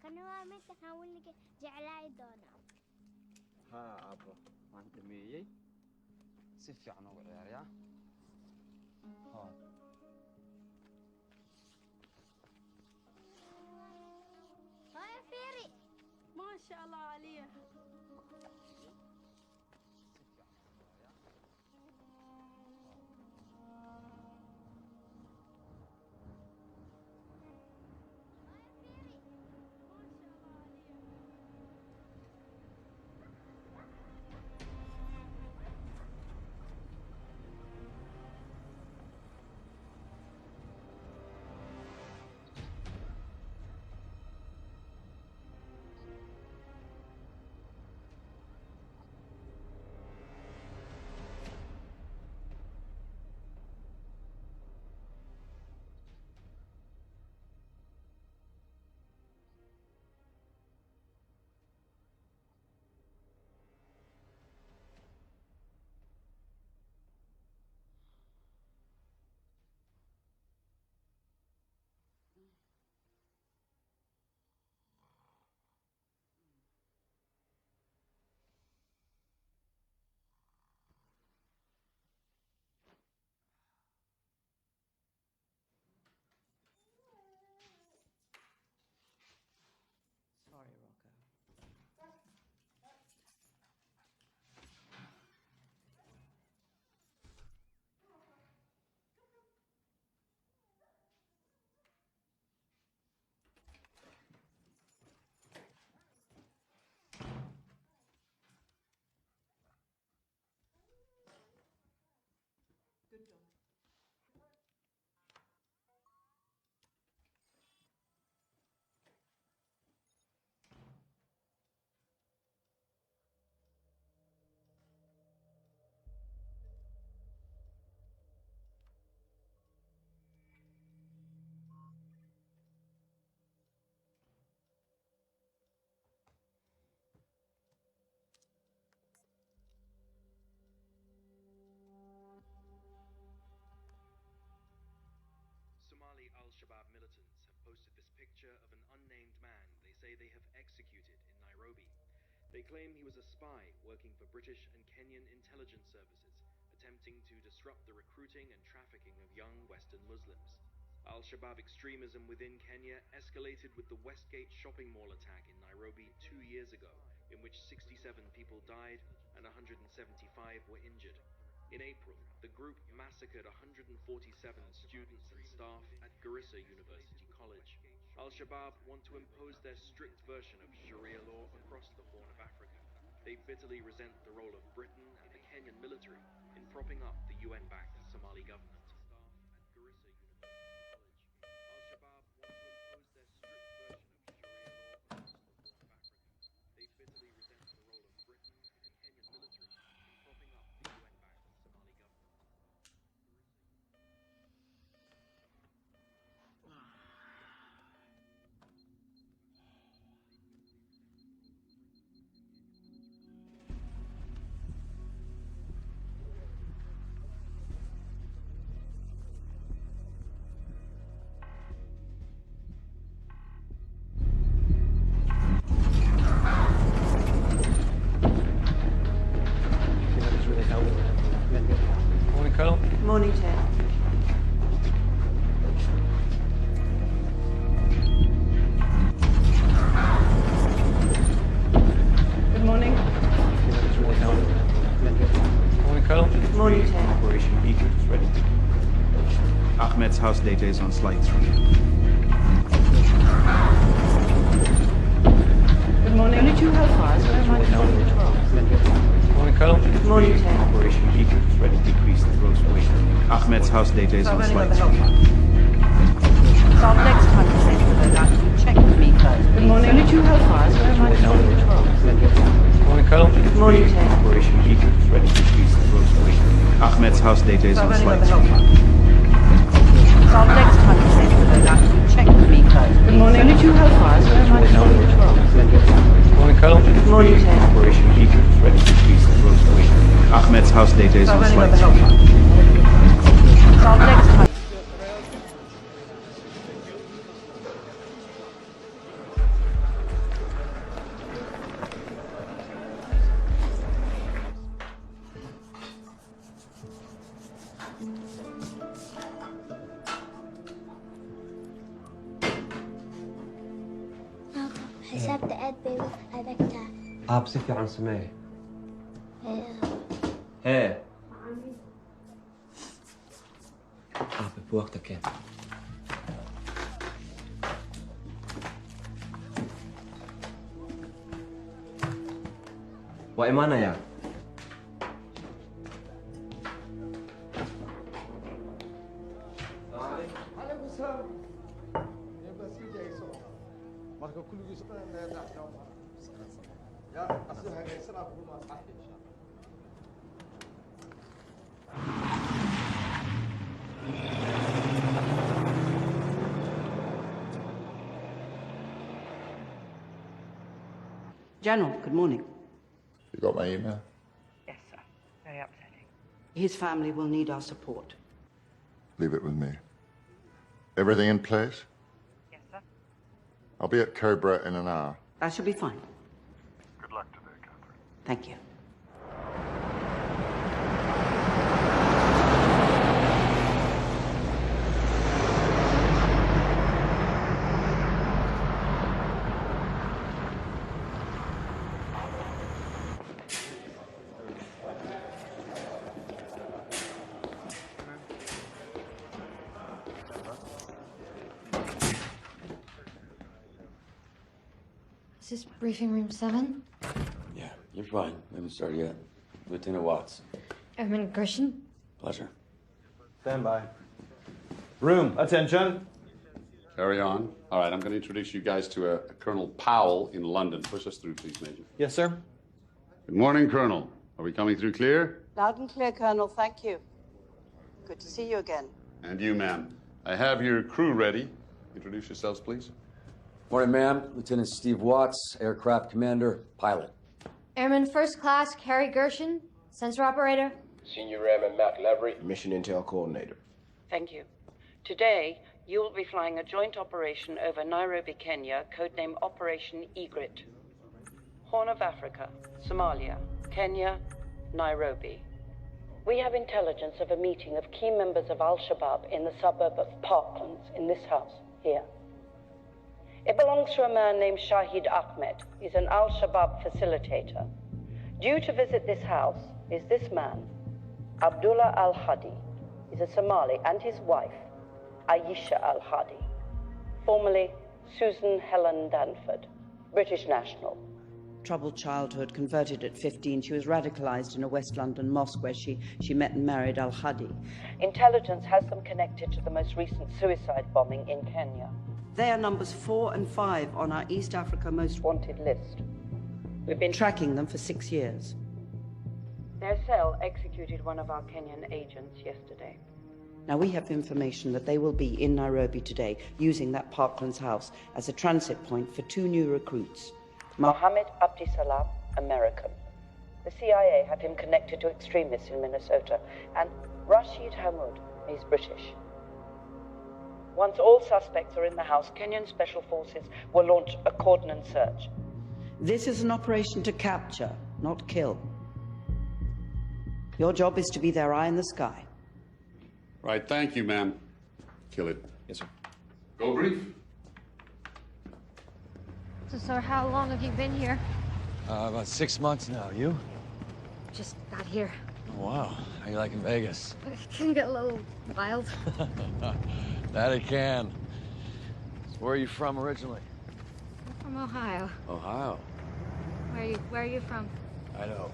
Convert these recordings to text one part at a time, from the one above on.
Kan waa mid waxaan weliga jeclaay doonaa. ها أبا waan dhameeyey si fiican ugu ciyaaraya Hooyo fiiri. ما شاء الله عليه. Sorry, Rocco. Good job. Somali al-Shabaab militants have posted this picture of an unnamed man they say they have executed in Nairobi. They claim he was a spy working for British and Kenyan intelligence services, attempting to disrupt the recruiting and trafficking of young Western Muslims. Al-Shabaab extremism within Kenya escalated with the Westgate shopping mall attack in Nairobi 2 years ago, in which 67 people died and 175 were injured. In April, the group massacred 147 students and staff at Garissa University College. Al-Shabaab want to impose their strict version of Sharia law across the Horn of Africa. They bitterly resent the role of Britain and the Kenyan military in propping up the UN-backed Somali government. Al-Shabaab want to impose their strict version of Sharia law across the Horn of Africa. They bitterly resent the role of Britain and the Kenyan military in propping up the UN-backed Somali government. Morning, Colonel. Morning, Ted. Good morning. Morning, Colonel. Morning, Ted. Operation Beacon is ready. Ahmed's house data is on slide 3. Good morning. Only 2 Hellfires. Where am I calling from? Morning, Colonel. Morning, Ted. Operation Beacon is ready to decrease the gross weight. Ahmed's house data is So on I've only got slide the 3. Hellfire. So next time you take the load out, you check with me first. Good morning. Only 2 Hellfires. Where am I calling from? Morning, Colonel. Morning, Ted. Operation Beacon is ready to decrease the gross weight. Ahmed's house data is So on I've only got slide the 3. Hellfire. So next time you take the load out, you check with me first. Good morning. Only 2 Hellfires. Where am I calling from? Morning, Colonel. Morning, Ted. Operation Beacon is ready to decrease the gross weight. Ahmed's house data is So on I've only got slide the 3. Hellfire. So next time. هذا كتاب. بصفي عن سماي. إيه. ايه بوقتك كان. وإيمانا يا General, good morning. You got my email? Yes, sir. Very upsetting. His family will need our support. Leave it with me. Everything in place? Yes, sir. I'll be at Cobra in an hour. That should be fine. Good luck today, Catherine. Thank you. Is this briefing room 7? Yeah, you're fine. We haven't started yet. Lieutenant Watts. Airman Gershon? Pleasure. Stand by. Room, attention. Carry on. All right, I'm going to introduce you guys to a Colonel Powell in London. Push us through, please, Major. Yes, sir. Good morning, Colonel. Are we coming through clear? Loud and clear, Colonel. Thank you. Good to see you again. And you, ma'am. I have your crew ready. Introduce yourselves, please. Morning, ma'am. Lieutenant Steve Watts, aircraft commander, pilot. Airman First Class Carrie Gershon, sensor operator. Senior Airman Matt Lavery, Mission Intel Coordinator. Thank you. Today, you will be flying a joint operation over Nairobi, Kenya, codenamed Operation Egret. Horn of Africa, Somalia, Kenya, Nairobi. We have intelligence of a meeting of key members of Al-Shabaab in the suburb of Parklands in this house, here. It belongs to a man named Shahid Ahmed. He's an Al-Shabaab facilitator. Due to visit this house is this man, Abdullah Al-Hadi. He's a Somali, and his wife, Aisha Al-Hadi, formerly Susan Helen Danford, British national. Troubled childhood, converted at 15. She was radicalized in a West London mosque where she met and married Al-Hadi. Intelligence has them connected to the most recent suicide bombing in Kenya. They are numbers 4 and 5 on our East Africa Most Wanted list. We've been tracking them for 6 years. Their cell executed one of our Kenyan agents yesterday. Now, we have information that they will be in Nairobi today, using that Parklands house as a transit point for 2 new recruits. Mohammed Abdisalam, American. The CIA have him connected to extremists in Minnesota. And Rashid Hamoud, he's British. Once all suspects are in the house, Kenyan Special Forces will launch a cordon search. This is an operation to capture, not kill. Your job is to be their eye in the sky. Right, thank you, ma'am. Kill it. Yes, sir. Go brief. So, sir, how long have you been here? About 6 months now. You? Just got here. Oh, wow. How you liking Vegas? It can get a little wild. That it can. So where are you from originally? I'm from Ohio. Ohio. Where are you from? Idaho.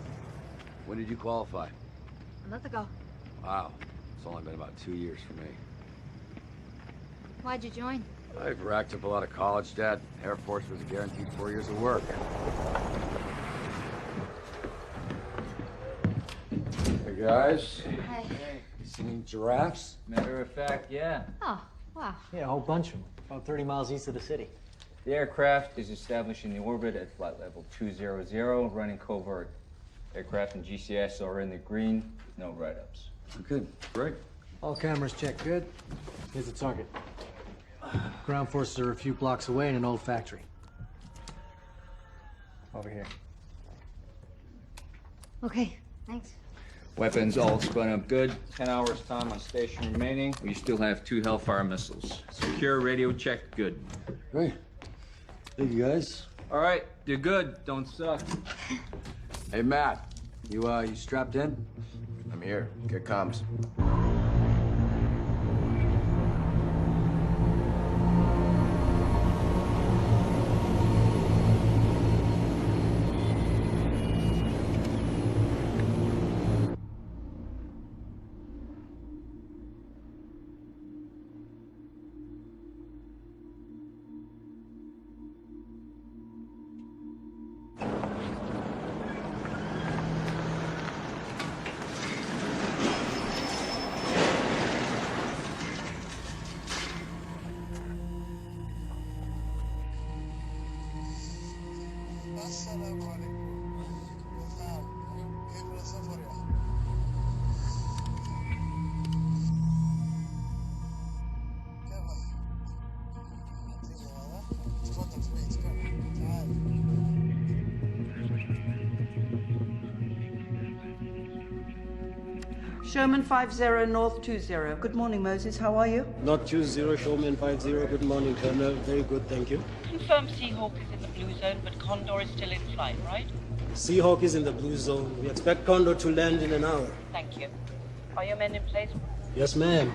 When did you qualify? A month ago. Wow. It's only been about 2 years for me. Why'd you join? I've racked up a lot of college debt. Air Force was a guaranteed 4 years of work. Hey, guys. Hi. Singing giraffes? Matter of fact, yeah. Oh, wow. Yeah, a whole bunch of them. About 30 miles east of the city. The aircraft is established in the orbit at flight level 200, running covert. Aircraft and GCS are in the green, no write-ups. Good, great. All cameras check good. Here's the target. Ground forces are a few blocks away in an old factory. Over here. Okay, thanks. Weapons all spun up good. 10 hours time on station remaining. We still have 2 Hellfire missiles. Secure radio check good. Great. Thank you, guys. All right, you're good. Don't suck. Hey, Matt, you strapped in? I'm here. Get comms. Sherman 50 North 20. Good morning, Moses. How are you? North 20, Showman 50. Good morning, Colonel. Very good, thank you. Confirm Seahawk is in the blue zone, but Condor is still in flight, right? Seahawk is in the blue zone. We expect Condor to land in an hour. Thank you. Are your men in place? Yes, ma'am.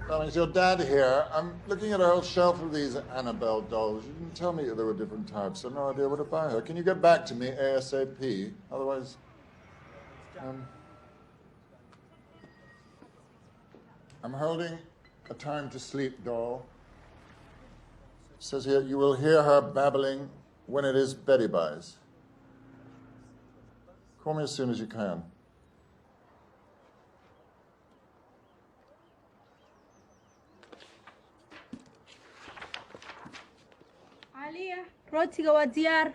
Darling, is your dad here? I'm looking at our old shelf of these Annabelle dolls. You didn't tell me there were different types. I've no idea where to buy her. Can you get back to me ASAP? Otherwise, I'm holding a time to sleep doll. It says here, you will hear her babbling when it is Betty buys. Call me as soon as you can. عليا روتيga waa diyaar.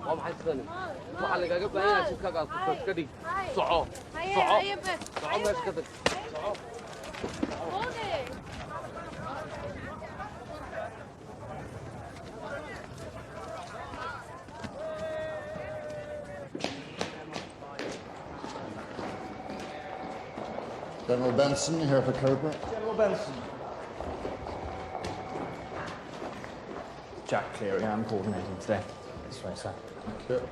waxaa lagaga baahan yahay shirkaaga aad ka dhig soco soco meesha ka tag soco General Benson here for Cobra. General Benson. Jack Cleary, I'm coordinating today. This way, sir. Okay.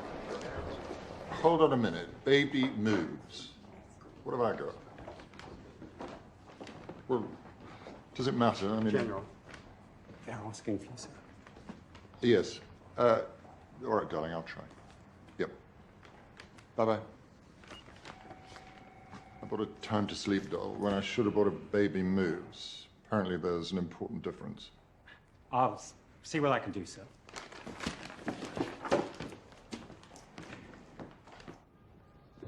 Hold on a minute. Baby moves. What have I got? Well, does it matter? I mean, General, they're asking for you, sir. yes. All right, darling, I'll try. Yep. Bye-bye. I bought a time to sleep doll when I should have bought a baby moves. Apparently there's an important difference. I'll see what I can do, sir.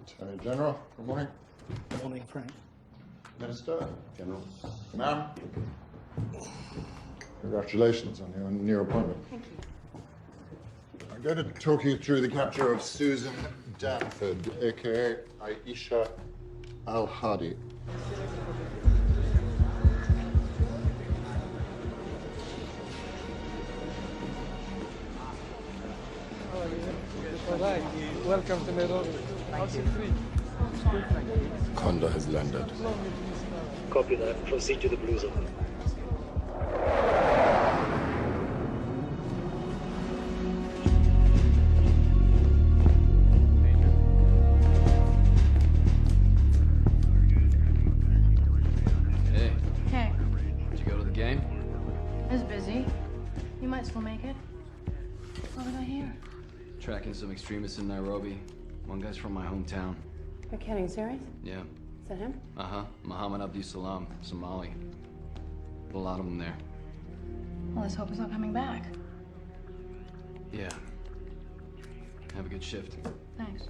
Attorney General, good morning. Good morning, Frank. Minister, General, ma'am. Congratulations on your new appointment. Thank you. I'm going to talk you through the capture of Susan Danford, aka Aisha Al-Hadi. Welcome to Nairobi. Condor has landed. Copy that. Proceed to the blue zone. Hey, Hey, did you go to the game? I was busy. You might still make it. What did I hear? Tracking some extremists in Nairobi. One guy's from my hometown. You're kidding, serious? Yeah. Is that him? Uh-huh. Mohammed Abdul Salam, Somali. A lot of them there. Well, let's hope he's not coming back. Yeah. Have a good shift. Thanks.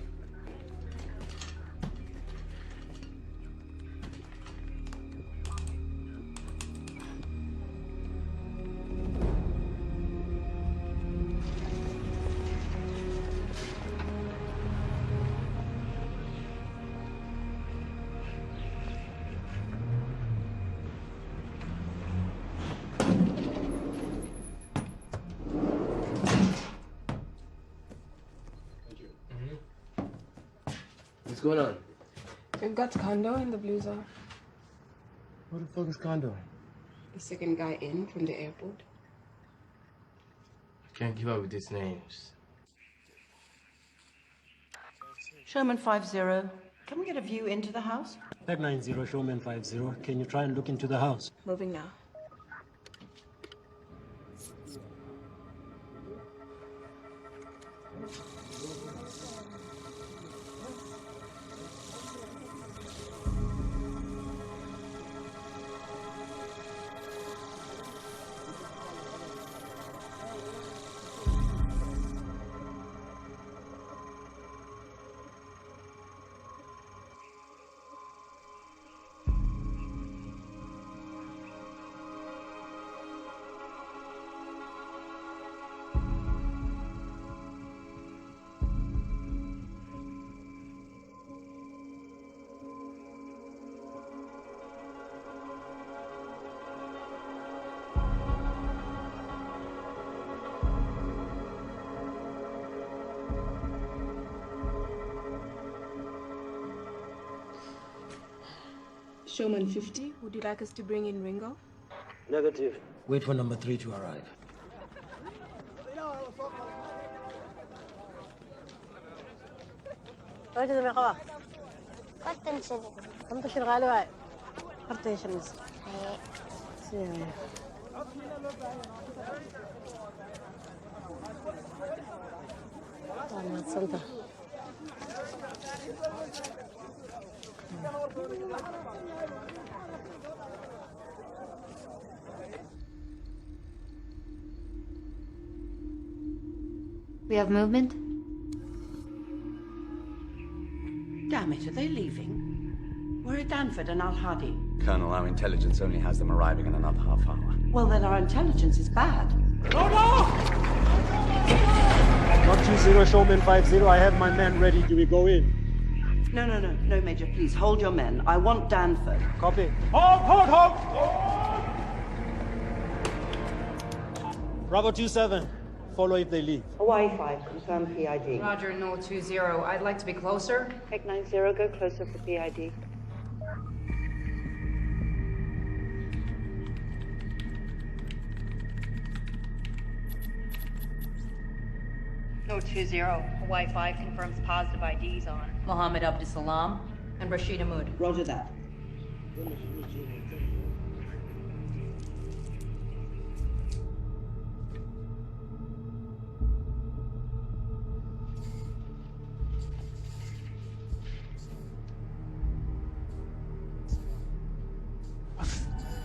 What's going on? We've got Kondo in the blue zone. What the fuck is Kondo? The second guy in from the airport. I can't keep up with these names. Showman 50, can we get a view into the house? Tag 90, Showman 50. Can you try and look into the house? Moving now. Showman 50, would you like us to bring in Ringo? Negative. Wait for number 3 to arrive. We have movement? Damn it, are they leaving? We're at Danford and Al-Hadi. Colonel, our intelligence only has them arriving in another half hour. Well, then our intelligence is bad. Not 20, Showman 50. I have my men ready. Do we go in? No, Major, please, hold your men. I want Danford. Copy. Hold! Bravo 27. Follow if they leave. Hawaii 5, confirm PID. Roger, no 20. I'd like to be closer. Take 90, go closer for PID. No 20. Hawaii 5 confirms positive IDs on Mohammed Abdusalam and Rashid Ahmud. Roger that.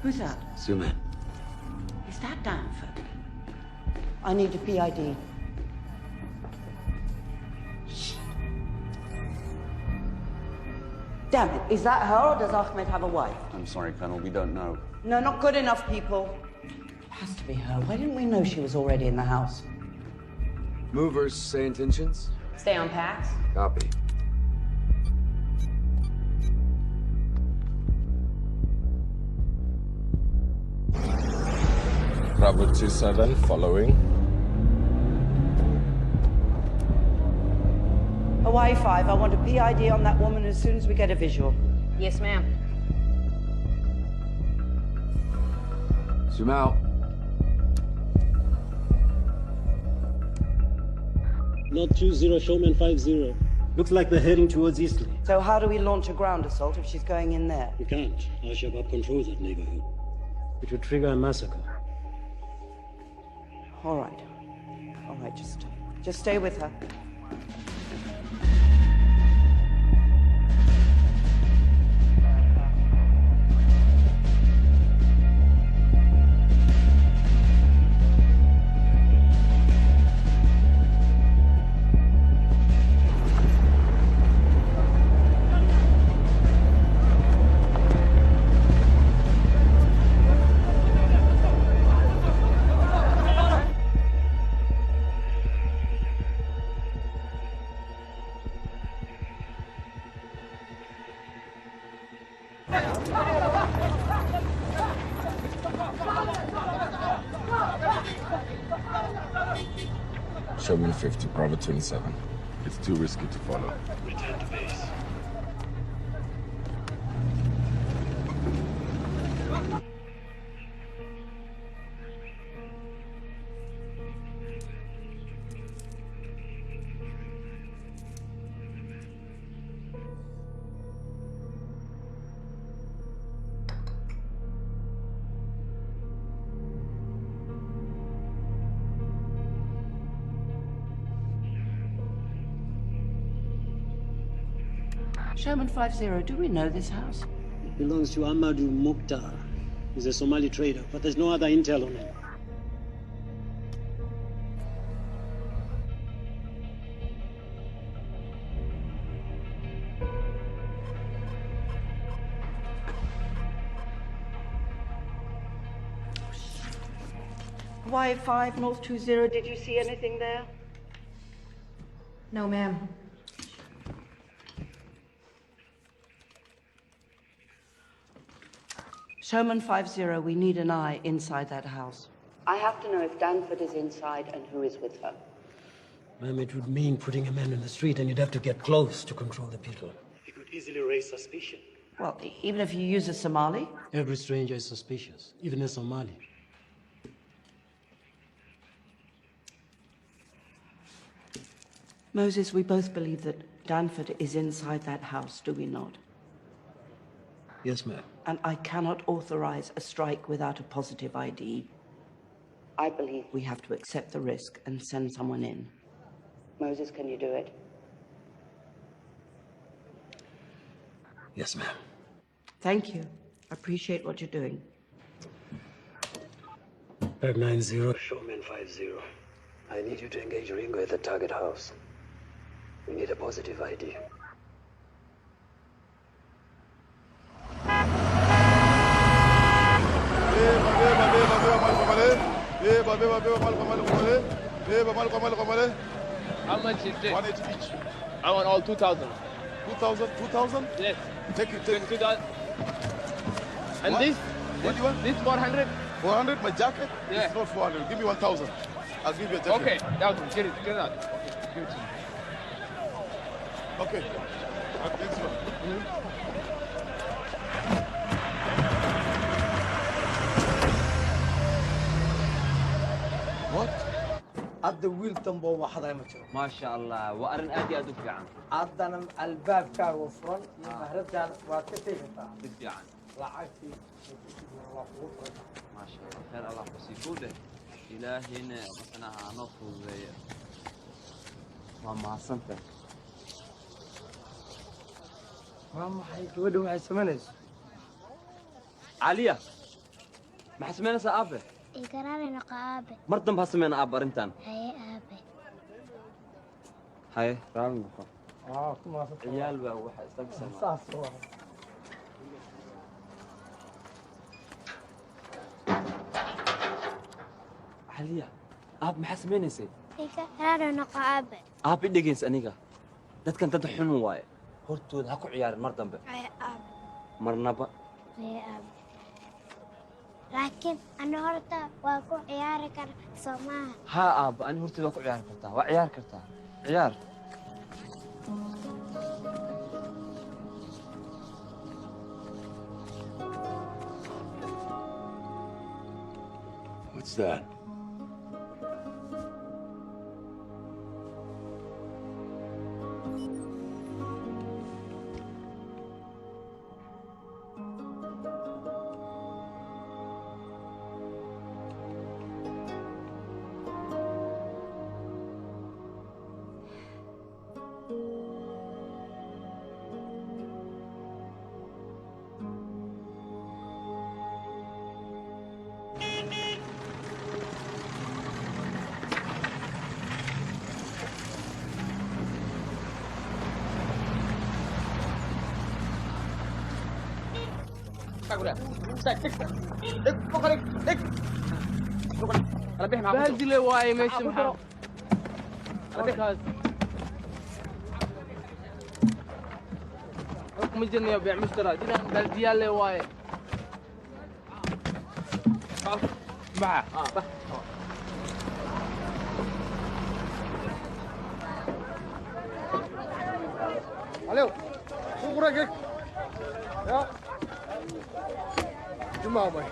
Who's that? Zoom in. Is that Danford? I need a PID. Damn it, is that her or does Ahmed have a wife? I'm sorry, Colonel, we don't know. No, not good enough, people. It has to be her. Why didn't we know she was already in the house? Movers, say intentions? Stay on packs. Copy. Bravo 27, following. Hawaii 5, I want a PID on that woman as soon as we get a visual. Yes, ma'am. Zoom out. Not 20, Showman 50. Looks like they're heading towards Eastleigh. So how do we launch a ground assault if she's going in there? We can't. Al-Shabaab controls that neighborhood. It would trigger a massacre. All right, just stay with her. Showman 50, Bravo 27. It's too risky to follow. Return to base. Sherman 50, do we know this house? It belongs to Amadou Mukhtar. He's a Somali trader, but there's no other intel on him. Y5 North 20, did you see anything there? No, ma'am. Showman 50, we need an eye inside that house. I have to know if Danford is inside and who is with her. Ma'am, it would mean putting a man in the street, and you'd have to get close to control the people. He could easily raise suspicion. Well, even if you use a Somali? Every stranger is suspicious, even a Somali. Moses, we both believe that Danford is inside that house, do we not? Yes, ma'am. And I cannot authorize a strike without a positive ID. I believe we have to accept the risk and send someone in. Moses, can you do it? Yes, ma'am. Thank you. I appreciate what you're doing. Bird 90, Showman 50. I need you to engage Ringo at the target house. We need a positive ID. How much is this? 180 each. I want all 2,000. 2,000? Yes. Take it, take it. 2,000. And What? this? What do you want? This 400? 400, my jacket? Yeah. It's not 400. Give me 1,000. I'll give you a jacket. Okay, 1,000. Get it out. Okay, give it to me. Okay. Thanks, man. What? hadda wiil dambo waxday ma jiro ما شاء الله وأرن أدي أدوك عن haddana albaabkaaga furan iyo mahradaada waad ka tegi kartaa بدي عن lacagtii waa kugu furan ما شاء الله خير الله بسيكوده إلهنا مثلا هنوصل زي ما صنته waa maxay gabadha waxay samaynayso عليا ما حسمينا سأبه إقرار نقابة مرتم بحسمينا أب أرنتان هي أبي هاي رامي بكم kuma عيال بقى واحد استقسم saas waa عليا أب ما حسمينا سي إقرار نقابة أب إدقينس أنيقا dadkan dad xun waaye hortooda ha ku ciyaarin mar dambe هي أبي marnaba هي أبي لكن أنا هرتا واكو عياري كر سوماها ha aaba ani hortooda waa ku ciyaari kartaa waa ciyaar kartaa ciyaar What's that? بهدلة واي ماشي محمد مركز حكم الجنة يبيع مشترى جنا بلديالة واي معه عليو شو براقك يا جمامي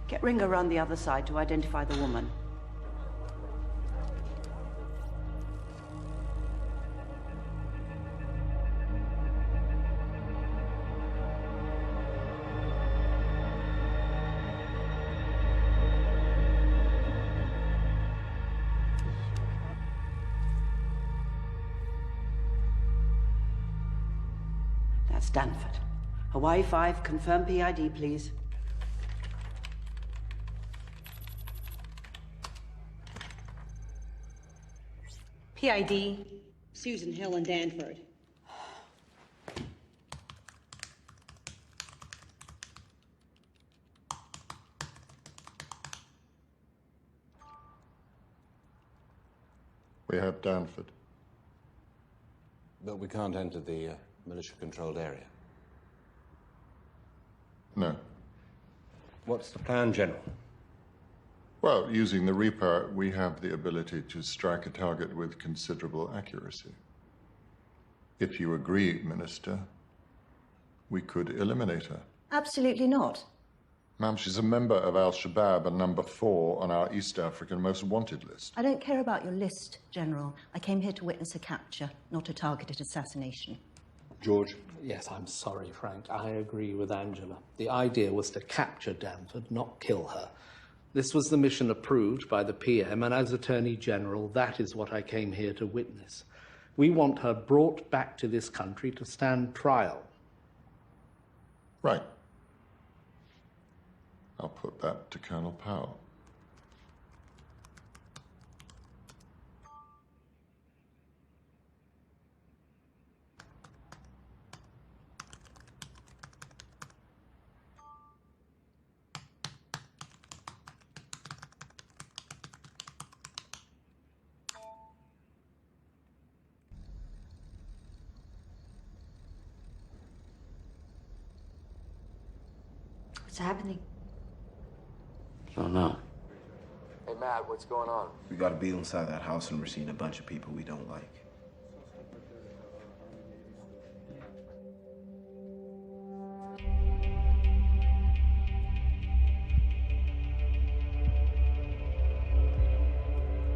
Get Ringo around the other side to identify the woman. That's Danford. Hawaii 5, confirm PID, please. PID, Susan Hill and Danford. We have Danford. But we can't enter the militia-controlled area. No. What's the plan, General? Well, using the Reaper, we have the ability to strike a target with considerable accuracy. If you agree, Minister, we could eliminate her. Absolutely not. Ma'am, she's a member of Al-Shabaab and number 4 on our East African most wanted list. I don't care about your list, General. I came here to witness a capture, not a targeted assassination. George? Yes, I'm sorry, Frank. I agree with Angela. The idea was to capture Danford, not kill her. This was the mission approved by the PM, and as Attorney General, that is what I came here to witness. We want her brought back to this country to stand trial. Right. I'll put that to Colonel Powell. What's happening? Oh, no. Hey, Matt, what's going on? We got a beetle inside that house and we're seeing a bunch of people we don't like.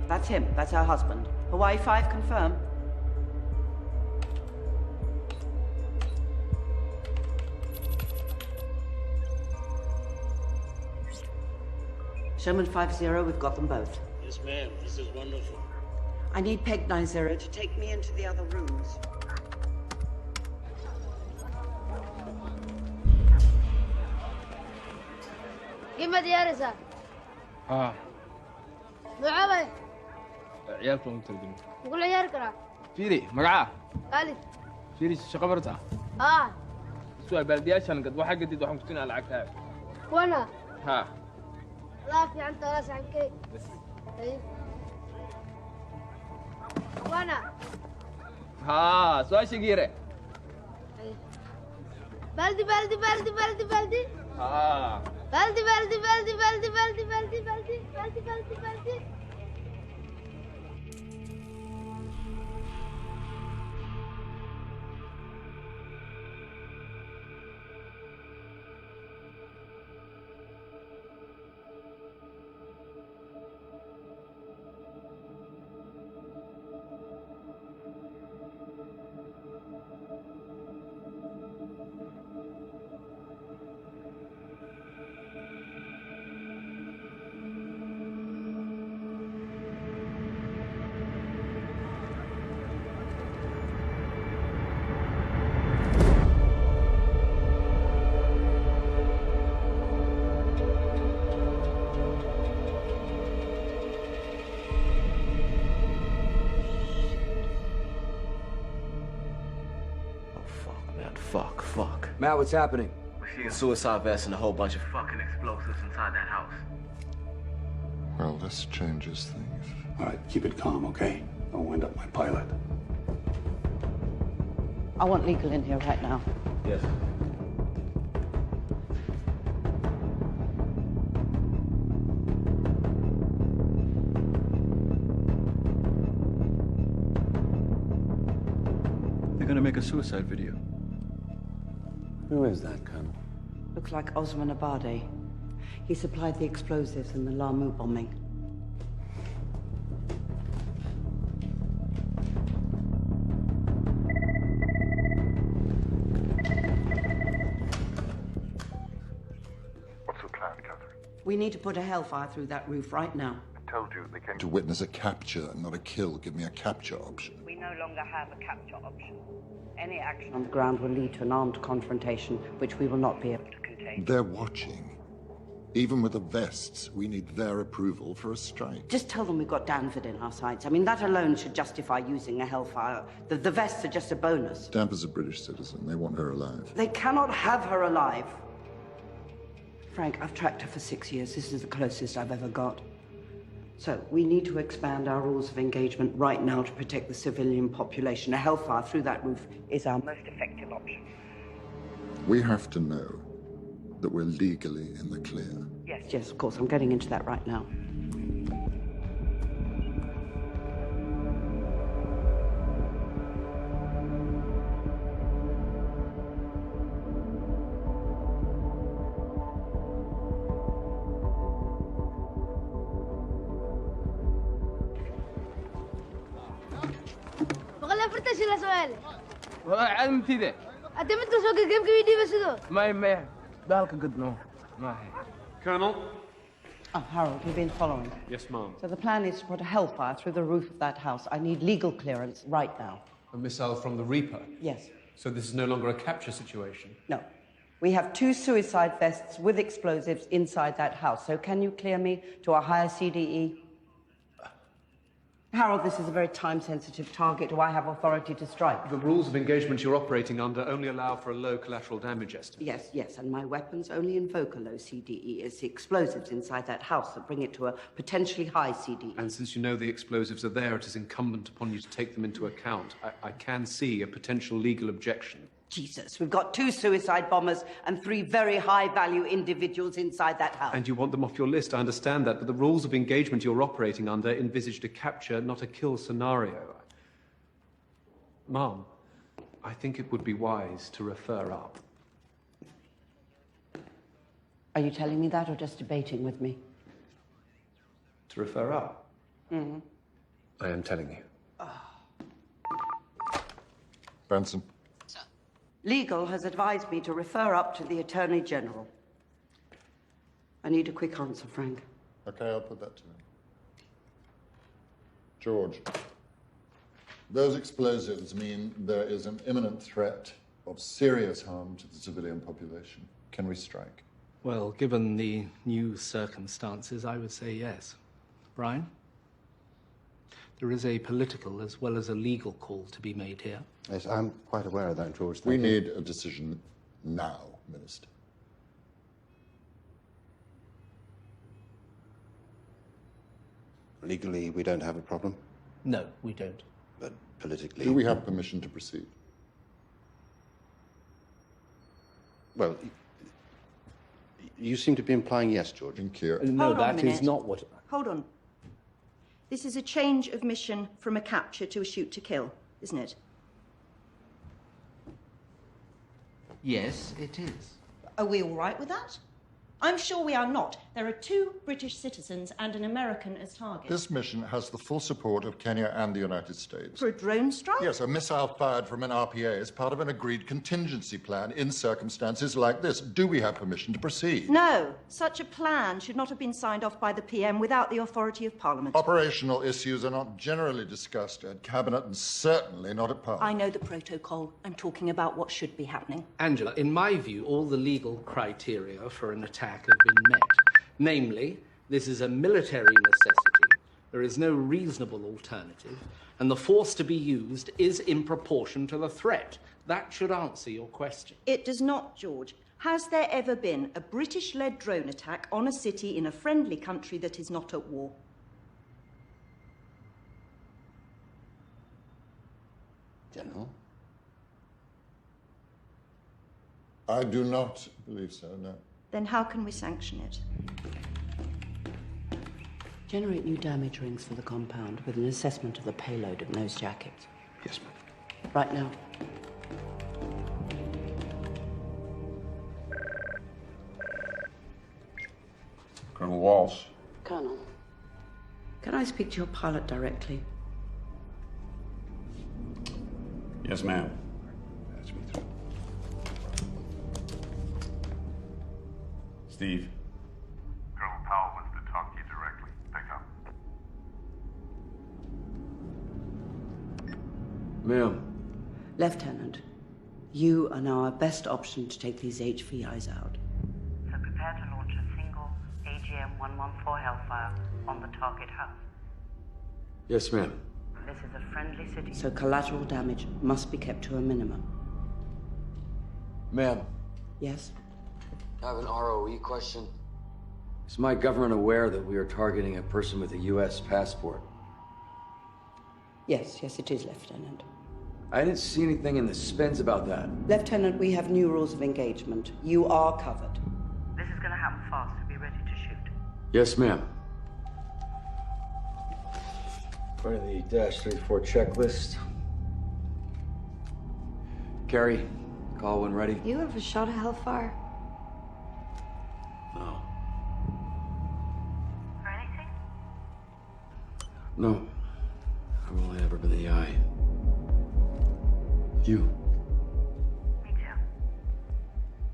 That's him. That's her husband. Hawaii 5, confirm. Sherman 5-0, we've got them both. Yes, ma'am. This is wonderful. I need Peg 9-0 to take me into the other rooms. قمة ديارسة ها معاوي عيالكم مترجمين نقول عيار كرا فيري مقعة قالي فيري شقة برتا سؤال بلدياشان قد واحد قديد واحد مكتوين على عكاك وانا ها لا في عن تراس عن كي بس طيب وانا ها سؤال شقيرة بلدي بلدي بلدي بلدي بلدي ها بلدي بلدي بلدي بلدي بلدي بلدي بلدي بلدي بلدي بلدي Fuck. Matt, what's happening? We're seeing suicide vests and a whole bunch of fucking explosives inside that house. Well, this changes things. All right, keep it calm, okay? Don't wind up my pilot. I want legal in here right now. Yes. They're gonna make a suicide video. Who is that, Colonel? Looks like Osman Abade. He supplied the explosives in the Lamu bombing. What's the plan, Catherine? We need to put a hellfire through that roof right now. I told you they came to witness a capture, not a kill. Give me a capture option. We no longer have a capture option. Any action on the ground will lead to an armed confrontation, which we will not be able to contain. They're watching. Even with the vests, we need their approval for a strike. Just tell them we've got Danford in our sights. I mean, that alone should justify using a hellfire. The vests are just a bonus. Danford's a British citizen. They want her alive. They cannot have her alive. Frank, I've tracked her for 6 years. This is the closest I've ever got. So, we need to expand our rules of engagement right now to protect the civilian population. A hellfire through that roof is our most effective option. We have to know that we're legally in the clear. Yes, of course. I'm getting into that right now. بقول فرتش إلى سؤال والله عالم تيده أنت متك سوق الجيم كبيدي بس ده ما بالك قد نو ما هي Colonel? Oh, Harold, you've been following. Yes, ma'am. So the plan is to put a hellfire through the roof of that house. I need legal clearance right now. A missile from the Reaper? Yes. So this is no longer a capture situation? No. We have 2 suicide vests with explosives inside that house. So can you clear me to a higher CDE? Harold, this is a very time-sensitive target. Do I have authority to strike? The rules of engagement you're operating under only allow for a low collateral damage estimate. Yes, and my weapons only invoke a low CDE. It's the explosives inside that house that bring it to a potentially high CDE. And since you know the explosives are there, it is incumbent upon you to take them into account. I can see a potential legal objection. Jesus, we've got 2 suicide bombers and 3 very high-value individuals inside that house. And you want them off your list, I understand that, but the rules of engagement you're operating under envisaged a capture, not a kill scenario. Mom, I think it would be wise to refer up. Are you telling me that or just debating with me? To refer up? Mm-hmm. I am telling you. Benson. Legal has advised me to refer up to the Attorney General. I need a quick answer, Frank. Okay, I'll put that to him. George, those explosives mean there is an imminent threat of serious harm to the civilian population. Can we strike? Well, given the new circumstances, I would say yes. Brian? There is a political as well as a legal call to be made here. Yes, I'm quite aware of that, George. We need a decision now, Minister. Legally, we don't have a problem, No, we don't. but politically... Do we have permission to proceed? Well, you seem to be implying yes, George. Thank you. No, Hold on a that is minute. not what... Hold on. This is a change of mission from a capture to a shoot to kill, isn't it? Yes, it is. Are we all right with that? I'm sure we are not. There are 2 British citizens and an American as targets. This mission has the full support of Kenya and the United States. For a drone strike? Yes, a missile fired from an RPA is part of an agreed contingency plan in circumstances like this. Do we have permission to proceed? No. Such a plan should not have been signed off by the PM without the authority of Parliament. Operational issues are not generally discussed at Cabinet and certainly not at Parliament. I know the protocol. I'm talking about what should be happening. Angela, in my view, all the legal criteria for an attack have been met. Namely, this is a military necessity, there is no reasonable alternative, and the force to be used is in proportion to the threat. That should answer your question. It does not, George. Has there ever been a British-led drone attack on a city in a friendly country that is not at war? General? I do not believe so, no. Then how can we sanction it? Generate new damage rings for the compound with an assessment of the payload of those jackets. Yes, ma'am. Right now. Colonel Walsh. Colonel, can I speak to your pilot directly? Yes, ma'am. Patch me through. Steve. Colonel Powell wants to talk to you directly. Pick up. Ma'am. Lieutenant, you are now our best option to take these HVIs out. So prepare to launch a single AGM-114 Hellfire on the target house. Yes, ma'am. This is a friendly city. So collateral damage must be kept to a minimum. Ma'am. Yes? I have an ROE question. Is my government aware that we are targeting a person with a U.S. passport? Yes, it is, Lieutenant. I didn't see anything in the spins about that. Lieutenant, we have new rules of engagement. You are covered. This is going to happen fast, so be ready to shoot. Yes, ma'am. Part of the -34 checklist. Carrie, call when ready. You ever shot a Hellfire? No. For anything? No. I've only ever been the eye. You. Me too.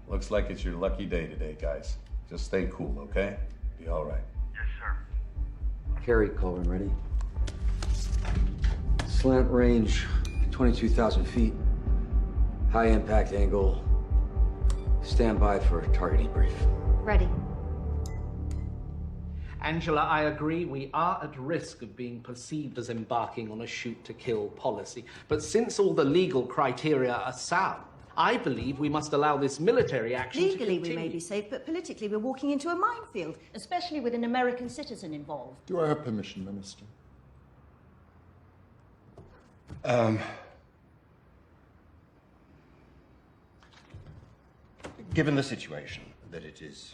Looks like it's your lucky day today, guys. Just stay cool, okay? Be all right. Yes, sir. Carrie, call when ready. Slant range, 22,000 feet. High impact angle. Stand by for a targeting brief. Ready. Angela, I agree we are at risk of being perceived as embarking on a shoot-to-kill policy. But since all the legal criteria are sound, I believe we must allow this military action to Legally, continue. we may be safe, but politically, we're walking into a minefield, especially with an American citizen involved. Do I have permission, Minister? Given the situation, that it is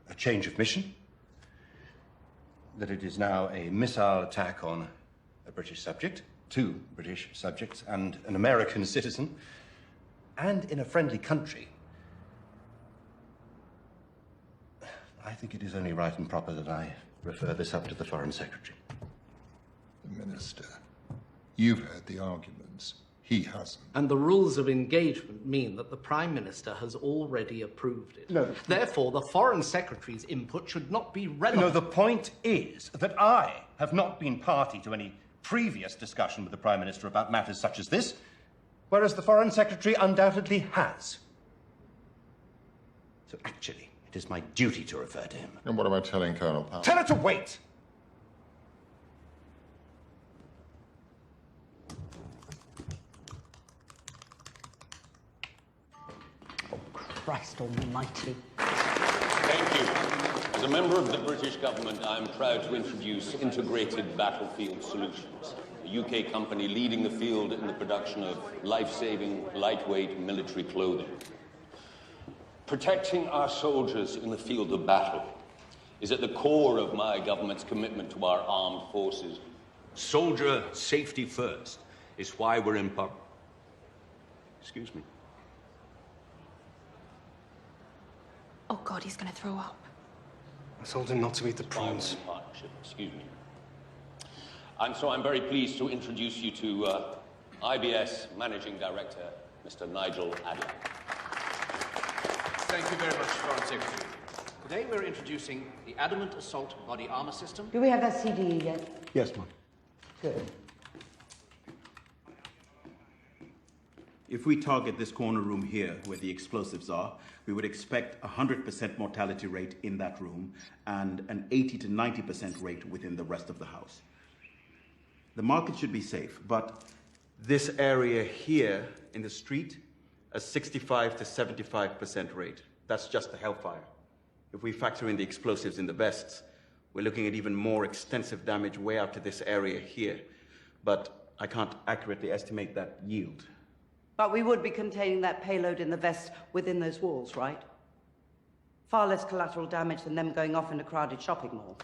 a change of mission, that it is now a missile attack on a British subject, 2 British subjects, and an American citizen, and in a friendly country, I think it is only right and proper that I refer this up to the Foreign Secretary. The Minister, you've heard the arguments. He hasn't. And the rules of engagement mean that the Prime Minister has already approved it. No. Therefore, the Foreign Secretary's input should not be relevant. No, the point is that I have not been party to any previous discussion with the Prime Minister about matters such as this, whereas the Foreign Secretary undoubtedly has. So actually, it is my duty to refer to him. And what am I telling Colonel Powell? Tell her to wait! Christ almighty. Thank you. As a member of the British government, I am proud to introduce Integrated Battlefield Solutions, a UK company leading the field in the production of life-saving, lightweight military clothing. Protecting our soldiers in the field of battle is at the core of my government's commitment to our armed forces. Soldier safety first is why we're in Excuse me. Oh God, he's gonna throw up. I told him not to eat the prawns. Partnership, excuse me. And so I'm very pleased to introduce you to IBS Managing Director, Mr. Nigel Adler. Thank you very much, Foreign Secretary. Today we're introducing the Adamant Assault Body Armor System. Do we have that CDE yet? Yes, ma'am. Good. If we target this corner room here, where the explosives are, we would expect a 100% mortality rate in that room and an 80 to 90% rate within the rest of the house. The market should be safe, but this area here in the street, a 65 to 75% rate. That's just the hellfire. If we factor in the explosives in the vests, we're looking at even more extensive damage way out to this area here. But I can't accurately estimate that yield. But we would be containing that payload in the vest within those walls, right? Far less collateral damage than them going off in a crowded shopping mall.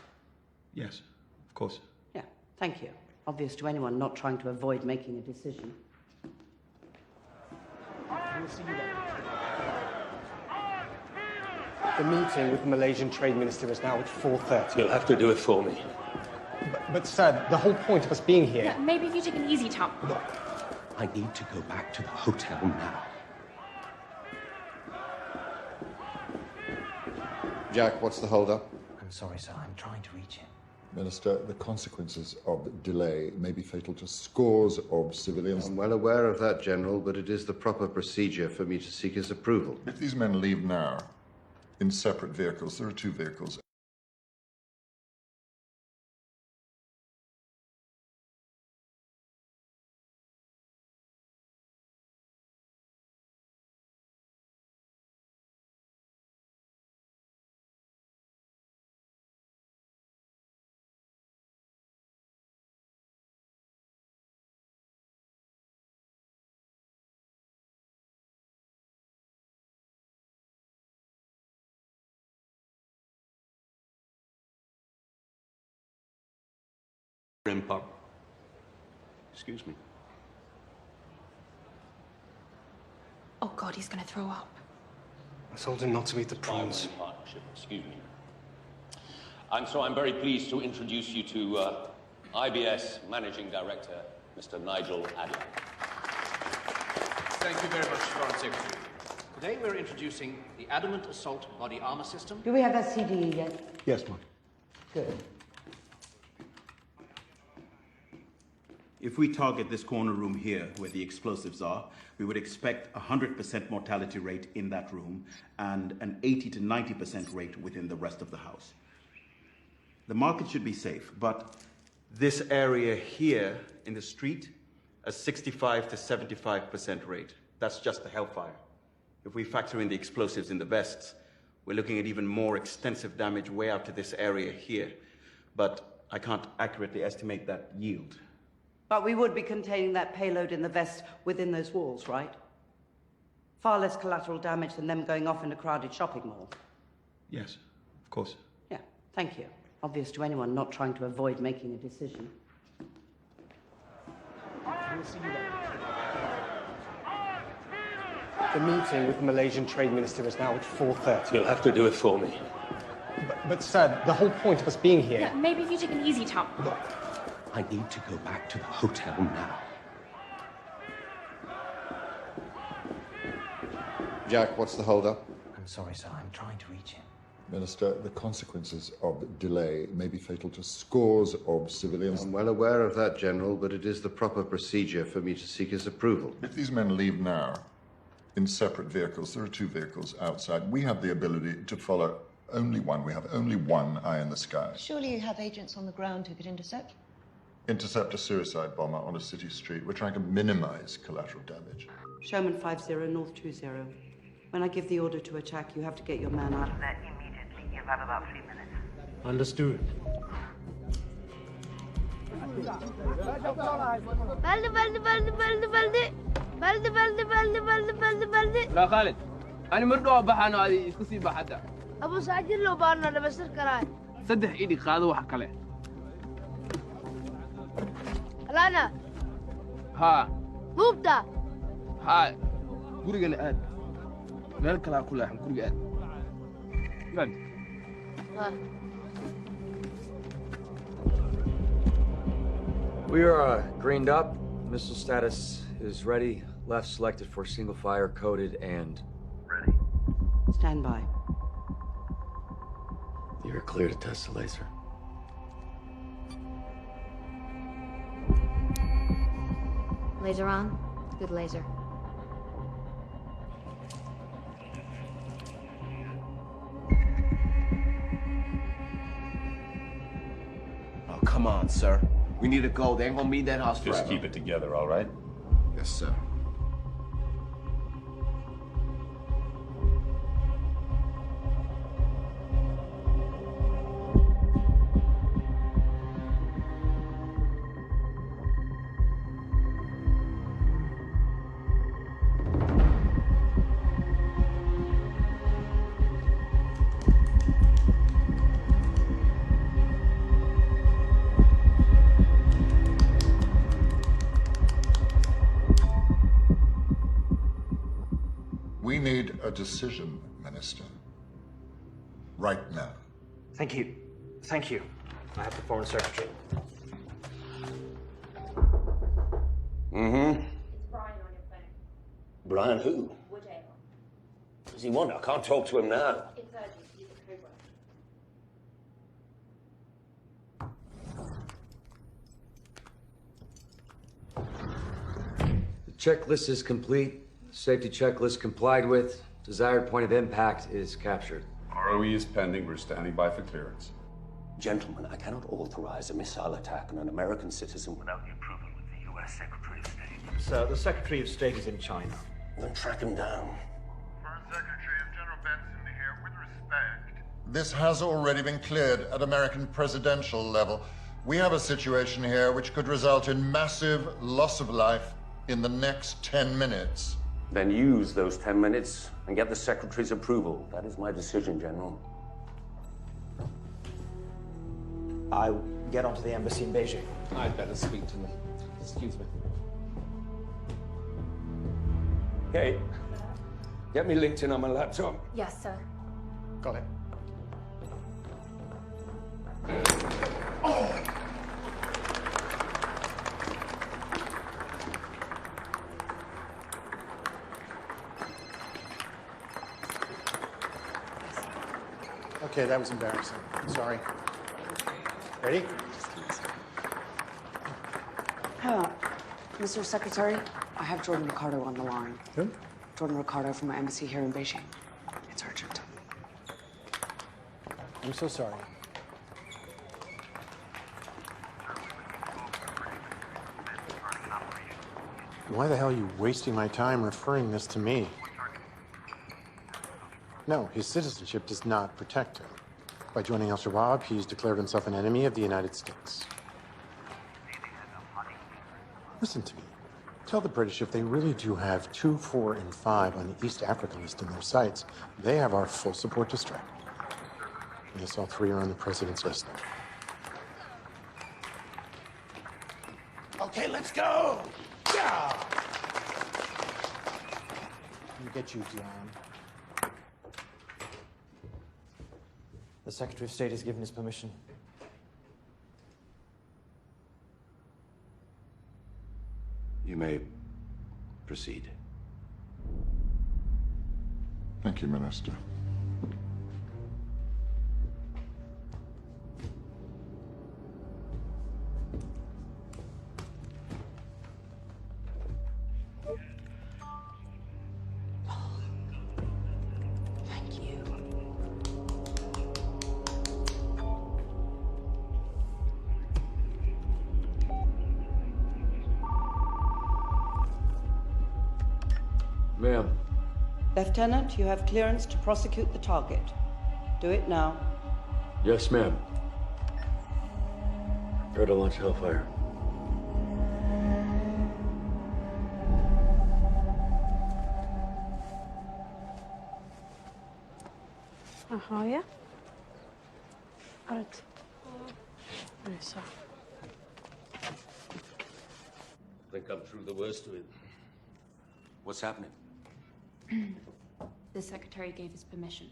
Yes, of course. Yeah, thank you. Obvious to anyone not trying to avoid making a decision. We'll see you then. The meeting with the Malaysian Trade Minister is now at 4:30. You'll have to do it for me. But sir, the whole point of us being here... Yeah, maybe if you take an easy, Tom. Look, I need to go back to the hotel now. Jack, what's the hold-up? I'm sorry, sir. I'm trying to reach him. Minister, the consequences of delay may be fatal to scores of civilians. I'm well aware of that, General, but it is the proper procedure for me to seek his approval. If these men leave now in separate vehicles, there are 2 vehicles. Excuse me. Oh God, he's gonna throw up. I told him not to eat the prawns. Partnership, excuse me. And so I'm very pleased to introduce you to IBS Managing Director, Mr. Nigel Adler. Thank you very much, Foreign Secretary. Today we're introducing the Adamant Assault Body Armor System. Do we have that CDE yet? Yes, ma'am. Good. If we target this corner room here, where the explosives are, we would expect a 100% mortality rate in that room and an 80 to 90% rate within the rest of the house. The market should be safe, but this area here in the street, a 65 to 75% rate. That's just the hellfire. If we factor in the explosives in the vests, we're looking at even more extensive damage way out to this area here. But I can't accurately estimate that yield. But we would be containing that payload in the vest within those walls, right? Far less collateral damage than them going off in a crowded shopping mall. Yes, of course. Yeah, thank you. Obvious to anyone not trying to avoid making a decision. We'll see you later. The meeting with the Malaysian Trade Minister is now at 4:30. You'll have to do it for me. But sir, the whole point of us being here... Yeah, maybe if you take it easy, Tom. Look, I need to go back to the hotel now. Jack, what's the holdup? I'm sorry, sir. I'm trying to reach him. Minister, the consequences of delay may be fatal to scores of civilians. I'm well aware of that, General, but it is the proper procedure for me to seek his approval. If these men leave now in separate vehicles, there are 2 vehicles outside, we have the ability to follow only one. We have only one eye in the sky. Surely you have agents on the ground who could intercept? Intercept a suicide bomber on a city street. We're trying to minimize collateral damage. Sherman 50, North 20. When I give the order to attack, you have to get your man out of there immediately. You'll have about 3 minutes. Understood. لا خالد أنا مرة بحنا هذه كسي بحدا أبو ساجر لو بارنا لبسر كراي صدح إيدي خاذوا وحكله لانا ها موبتا ها قولي الآن لا الكلام كله عن قولي الآن We are greened up. Missile status is ready. Left selected for single fire, coded, and... Ready. Stand by. You're clear to test the laser. Laser on. Good laser. Oh, come on, sir. We need to go. They ain't gonna meet that house forever. Just keep it together, all right? Yes, sir. We need a decision, Minister. Right now. Thank you. Thank you. I have the Foreign Secretary. Mm-hmm. Brian on your phone. Brian who? Woodale. Does he want? I can't talk to him now. It's urgent. Use a code word. The checklist is complete. Safety checklist complied with. Desired point of impact is captured. ROE is pending. We're standing by for clearance. Gentlemen, I cannot authorize a missile attack on an American citizen without the approval of the U.S. Secretary of State. Sir, the Secretary of State is in China. Then track him down. Foreign Secretary, if General Benson here, with respect. This has already been cleared at American presidential level. We have a situation here which could result in massive loss of life in the next 10 minutes. Then use those 10 minutes and get the Secretary's approval. That is my decision, General. I'll get onto the embassy in Beijing. I'd better speak to them. Excuse me. Hey, get me LinkedIn on my laptop. Yes, sir. Got it. Okay, that was embarrassing. Sorry. Ready? Mr. Secretary, I have Jordan Ricardo on the line. Who? Jordan Ricardo from my embassy here in Beijing. It's urgent. I'm so sorry. Why the hell are you wasting my time referring this to me? No, his citizenship does not protect him. By joining Al-Shabaab, he's declared himself an enemy of the United States. Listen to me. Tell the British if they really do have 2, 4, and 5 on the East Africa list in their sights, they have our full support to strike. Yes, all 3 are on the president's list now. Okay, let's go! Yeah! Let me get you, Dion. The Secretary of State has given his permission. You may proceed. Thank you, Minister. Thank you. Ma'am. Lieutenant, you have clearance to prosecute the target. Do it now. Yes, ma'am. Prepare to launch Hellfire. هايا أرد صح. I think I'm through the worst of it. What's happening? The Secretary gave his permission.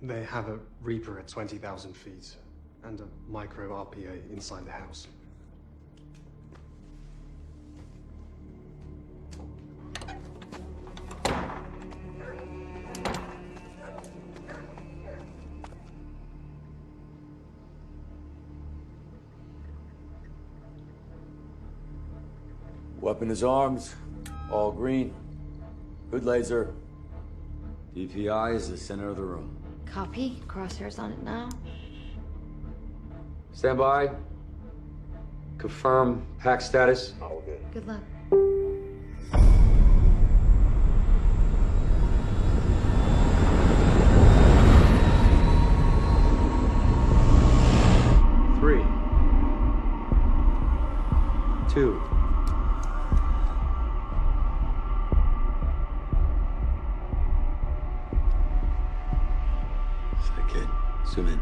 They have a Reaper at 20,000 feet and a micro RPA inside the house. Weapon is armed, all green. Good laser. DPI is the center of the room. Copy. Crosshairs on it now. Stand by. Confirm pack status. All good. Good luck. Three. 2. Kid, zoom in.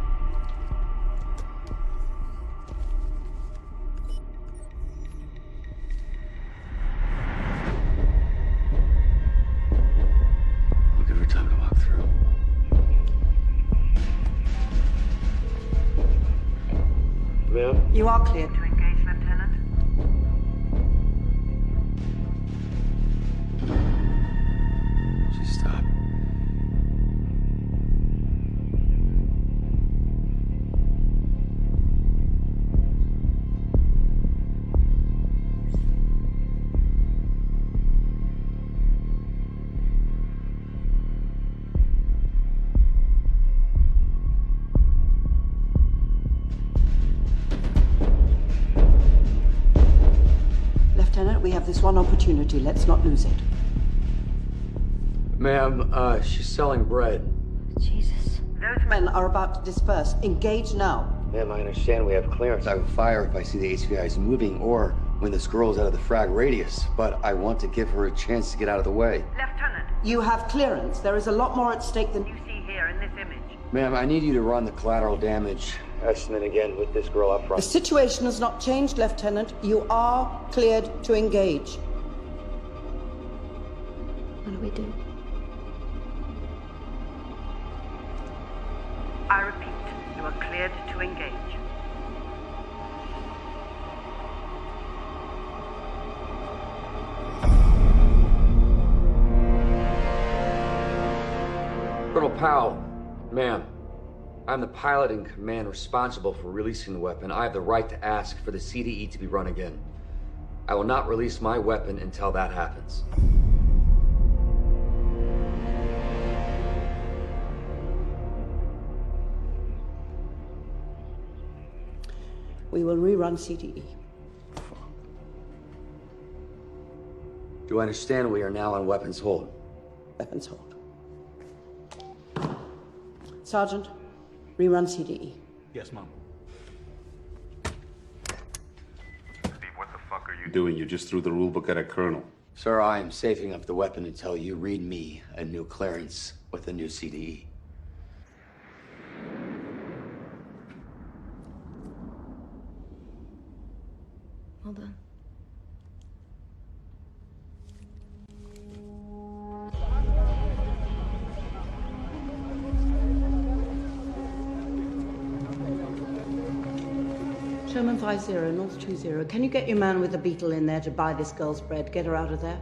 We'll give her time to walk through. Ma'am? You are cleared to engage, Lieutenant. She stopped. Lieutenant, we have this one opportunity. Let's not lose it. Ma'am, she's selling bread. Jesus. Those men are about to disperse. Engage now. Ma'am, I understand we have clearance. I will fire if I see the HVIs moving or when this girl's out of the frag radius, but I want to give her a chance to get out of the way. Lieutenant, you have clearance. There is a lot more at stake than you see here in this image. Ma'am, I need you to run the collateral damage estimate again with this girl up The front. situation has not changed, Lieutenant. You are cleared to engage. What do we do? I repeat, you are cleared to engage. Colonel Powell, ma'am, I'm the pilot in command responsible for releasing the weapon. I have the right to ask for the CDE to be run again. I will not release my weapon until that happens. We will rerun CDE. Do you understand we are now on weapons hold? Weapons hold. Sergeant, rerun CDE. Yes, Mom. Steve, what the fuck are you doing? You just threw the rulebook at a colonel. Sir, I am saving up the weapon until you read me a new clearance with a new CDE. Hold on. Sherman 50, North 20. Can you get your man with the beetle in there to buy this girl's bread? Get her out of there.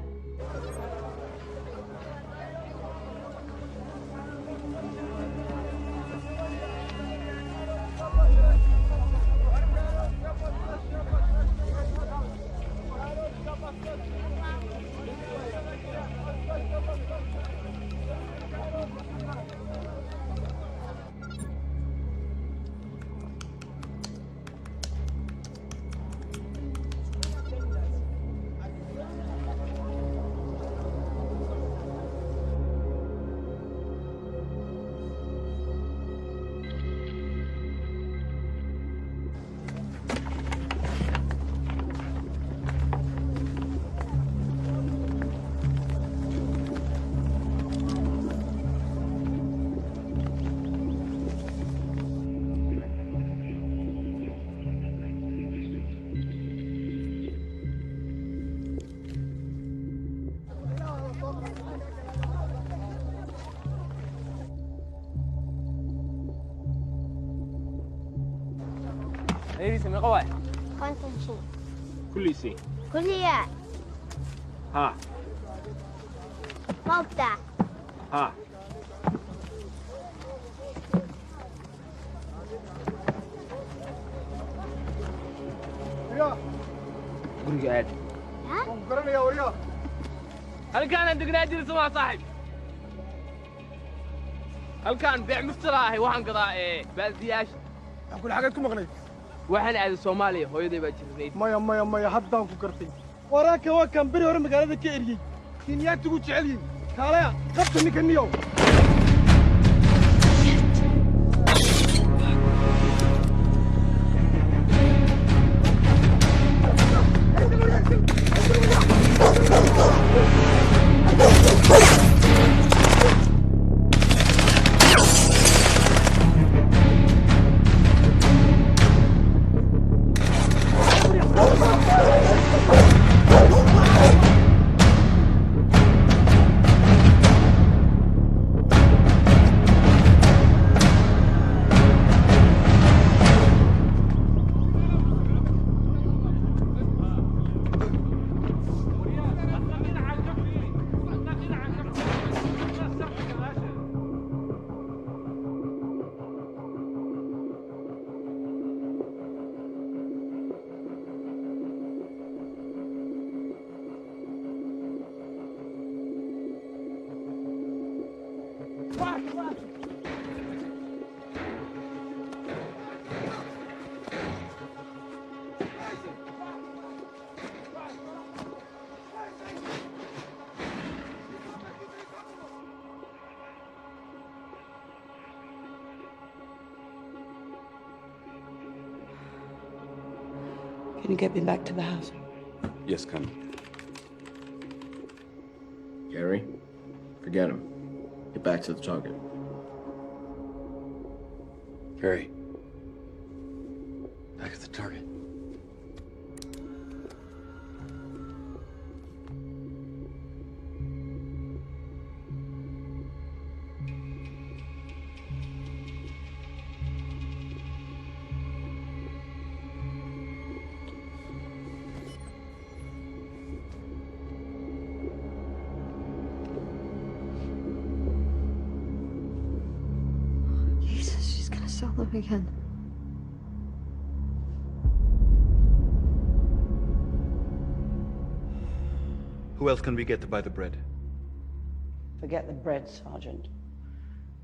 ايريس من قواي كنتم شيء كل شيء كليات ها مبدع ها قولي قاعد ها قرن يا وريا هل كان عندك نادي اسمه صاحب هل كان بيع مفتراهي وحن قضاء بازياش أقول حاجتكم مغني waxaan aaday Soomaaliya hooyaday baa jirnayd maya haddaan ku gartay waraaka waa kan bari hore magaalada ka eriyay Kenyaatigu jecel yihiin kaalaya qabta ninka niyow Can you get me back to the house? Yes, Colonel. Gary, forget him. Get back to the target. Gary, back to the target. Them again. Who else can we get to buy the bread? Forget the bread, Sergeant.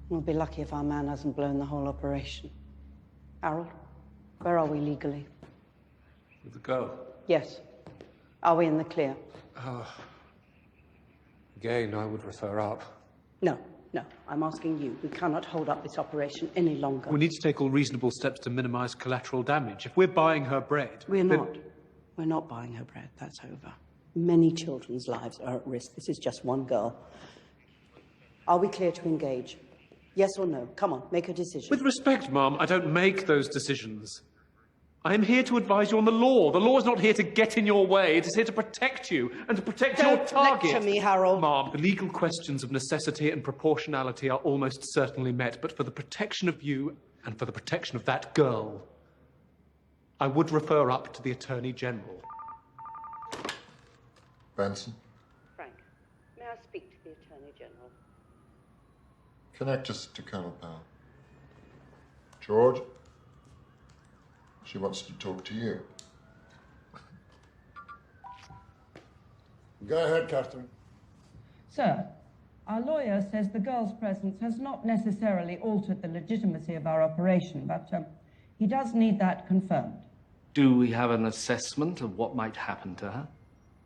We'll be lucky if our man hasn't blown the whole operation. Harold, where are we legally? With the girl? Yes. Are we in the clear? Again, I would refer up. No. I'm asking you. We cannot hold up this operation any longer. We need to take all reasonable steps to minimize collateral damage. If we're buying her bread... We're not. We're not buying her bread. That's over. Many children's lives are at risk. This is just one girl. Are we clear to engage? Yes or no? Come on, make a decision. With respect, Mum, I don't make those decisions. I am here to advise you on the law. The law is not here to get in your way. It is here to protect you and to protect your target. Lecture me, Harold. Mom, the legal questions of necessity and proportionality are almost certainly met, but for the protection of you and for the protection of that girl, I would refer up to the Attorney General. Benson, Frank, may I speak to the Attorney General? connect us to Colonel Powell. George, she wants to talk to you. Go ahead, Catherine. Sir, our lawyer says the girl's presence has not necessarily altered the legitimacy of our operation, but he does need that confirmed. Do we have an assessment of what might happen to her?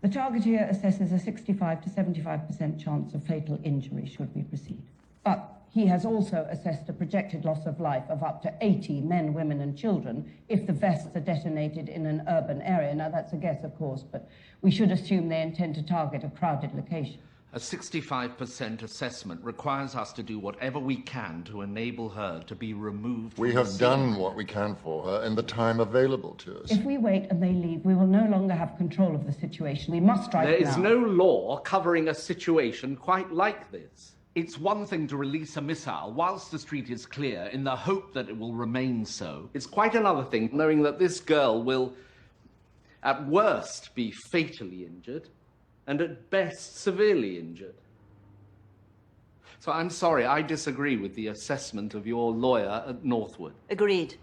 The target here assesses a 65 to 75% chance of fatal injury should we proceed. But he has also assessed a projected loss of life of up to 80 men, women and children if the vests are detonated in an urban area. Now, that's a guess, of course, but we should assume they intend to target a crowded location. A 65% assessment requires us to do whatever we can to enable her to be removed from We the have scene. done what we can for her in the time available to us. If we wait and they leave, we will no longer have control of the situation. We must strike There is now. no law covering a situation quite like this. It's one thing to release a missile whilst the street is clear in the hope that it will remain so. It's quite another thing knowing that this girl will, at worst, be fatally injured and at best severely injured. So I'm sorry, I disagree with the assessment of your lawyer at Northwood. Agreed.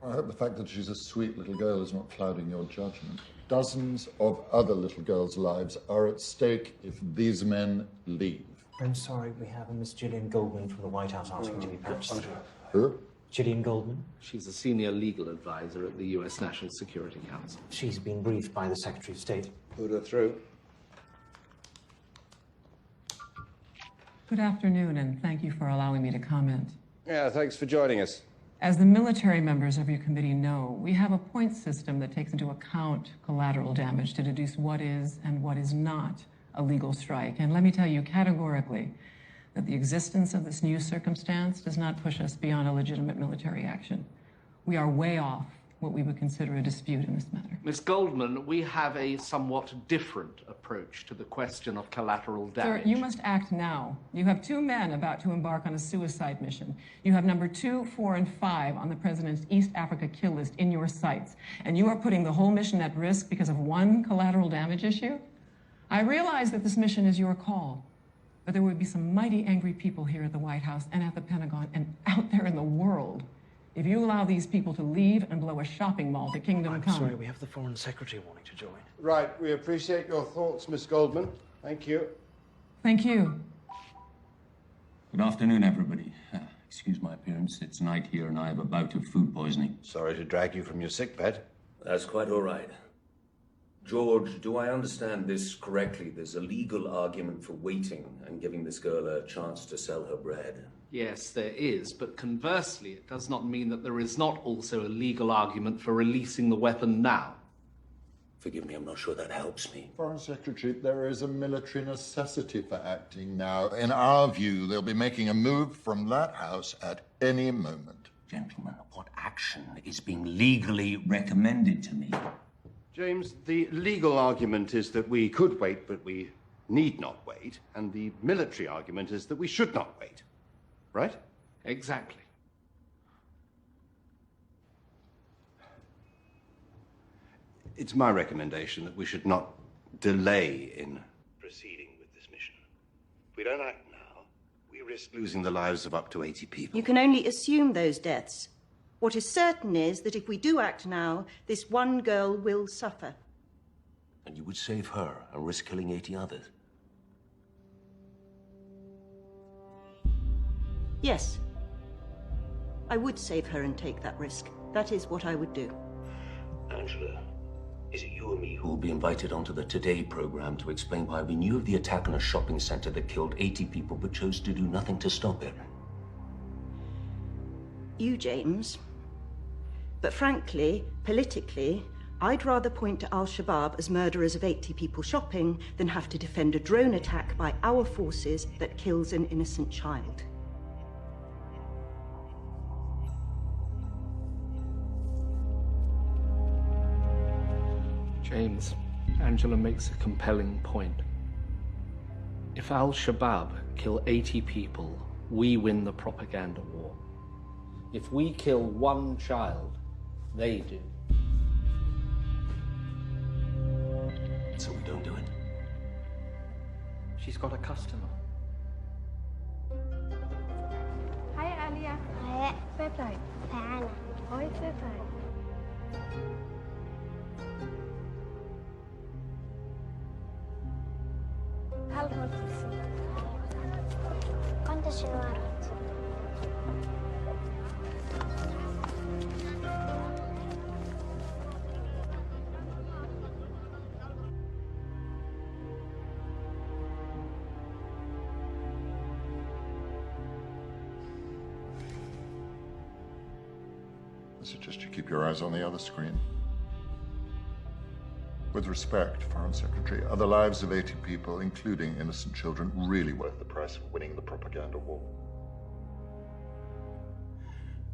I hope the fact that she's a sweet little girl is not clouding your judgment. Dozens of other little girls' lives are at stake if these men leave. I'm sorry, we have a Miss Gillian Goldman from the White House asking to be patched through. Who? Gillian Goldman. She's a senior legal advisor at the US National Security Council. She's been briefed by the Secretary of State. Put her through. Good afternoon, and thank you for allowing me to comment. Yeah, thanks for joining us. As the military members of your committee know, we have a point system that takes into account collateral damage to deduce what is and what is not a legal strike. And let me tell you categorically that the existence of this new circumstance does not push us beyond a legitimate military action. We are way off what we would consider a dispute in this matter. Ms. Goldman, we have a somewhat different approach to the question of collateral damage. Sir, you must act now. You have 2 men about to embark on a suicide mission. You have number 2, 4, and 5 on the president's East Africa kill list in your sights. And you are putting the whole mission at risk because of one collateral damage issue? I realize that this mission is your call, but there would be some mighty angry people here at the White House and at the Pentagon and out there in the world if you allow these people to leave and blow a shopping mall to Kingdom Come. I'm sorry, we have the Foreign Secretary wanting to join. Right, we appreciate your thoughts, Miss Goldman. Thank you. Thank you. Good afternoon, everybody. Excuse my appearance. It's night here and I have a bout of food poisoning. Sorry to drag you from your sickbed. That's quite all right. George, do I understand this correctly? There's a legal argument for waiting and giving this girl a chance to sell her bread. Yes, there is, but conversely, it does not mean that there is not also a legal argument for releasing the weapon now. Forgive me, I'm not sure that helps me. Foreign Secretary, there is a military necessity for acting now. In our view, they'll be making a move from that house at any moment. Gentlemen, what action is being legally recommended to me? James, the legal argument is that we could wait, but we need not wait. And the military argument is that we should not wait. Right? Exactly. It's my recommendation that we should not delay in proceeding with this mission. If we don't act now, we risk losing the lives of up to 80 people. You can only assume those deaths. What is certain is that if we do act now, this one girl will suffer. And you would save her and risk killing 80 others? Yes. I would save her and take that risk. That is what I would do. Angela, is it you or me who will be invited onto the Today program to explain why we knew of the attack on a shopping center that killed 80 people but chose to do nothing to stop it? You, James. But frankly, politically, I'd rather point to al-Shabaab as murderers of 80 people shopping than have to defend a drone attack by our forces that kills an innocent child. James, Angela makes a compelling point. If al-Shabaab kill 80 people, we win the propaganda war. If we kill one child, they do. So we don't do it. She's got a customer. Hi, Alia. Hi. Bye-bye. Bye. Oi, bye-bye. هل مرتسي كنت شنوارات I suggest you keep your eyes on the other screen. With respect, Foreign Secretary, are the lives of 80 people, including innocent children, really worth the price of winning the propaganda war?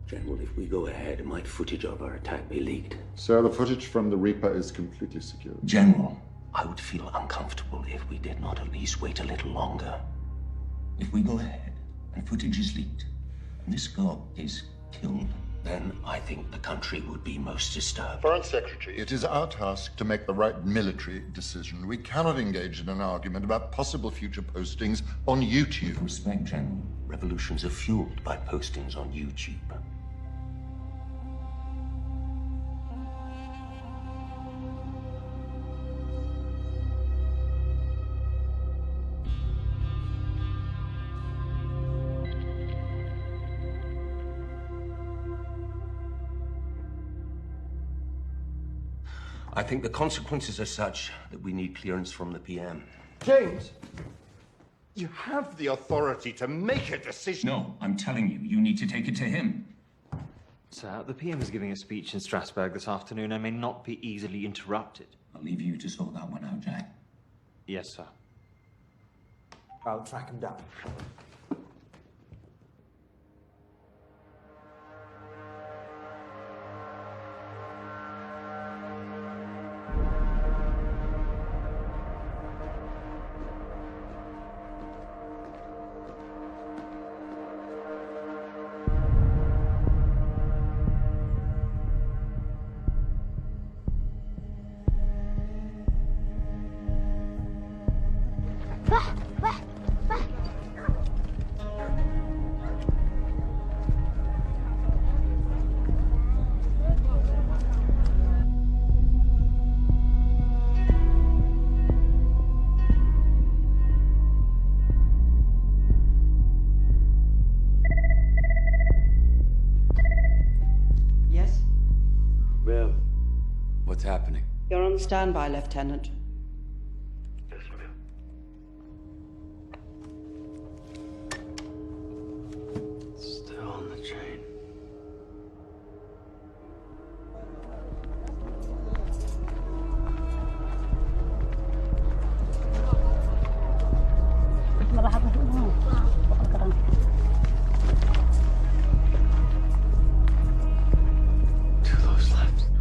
General, if we go ahead, might footage of our attack be leaked? Sir, the footage from the Reaper is completely secure. General, I would feel uncomfortable if we did not at least wait a little longer. If we go ahead and footage is leaked, and this girl is killed, then I think the country would be most disturbed. Foreign Secretary, it is our task to make the right military decision. We cannot engage in an argument about possible future postings on YouTube. With respect, General, revolutions are fueled by postings on YouTube. I think the consequences are such that we need clearance from the PM. James, you have the authority to make a decision. No, I'm telling you, you need to take it to him. Sir, the PM is giving a speech in Strasbourg this afternoon and may not be easily interrupted. I'll leave you to sort that one out, Jack. Yes, sir. I'll track him down. Yes? Ma'am, what's happening? You're on standby, Lieutenant. Yes, ma'am. Still on the train.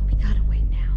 We gotta wait now.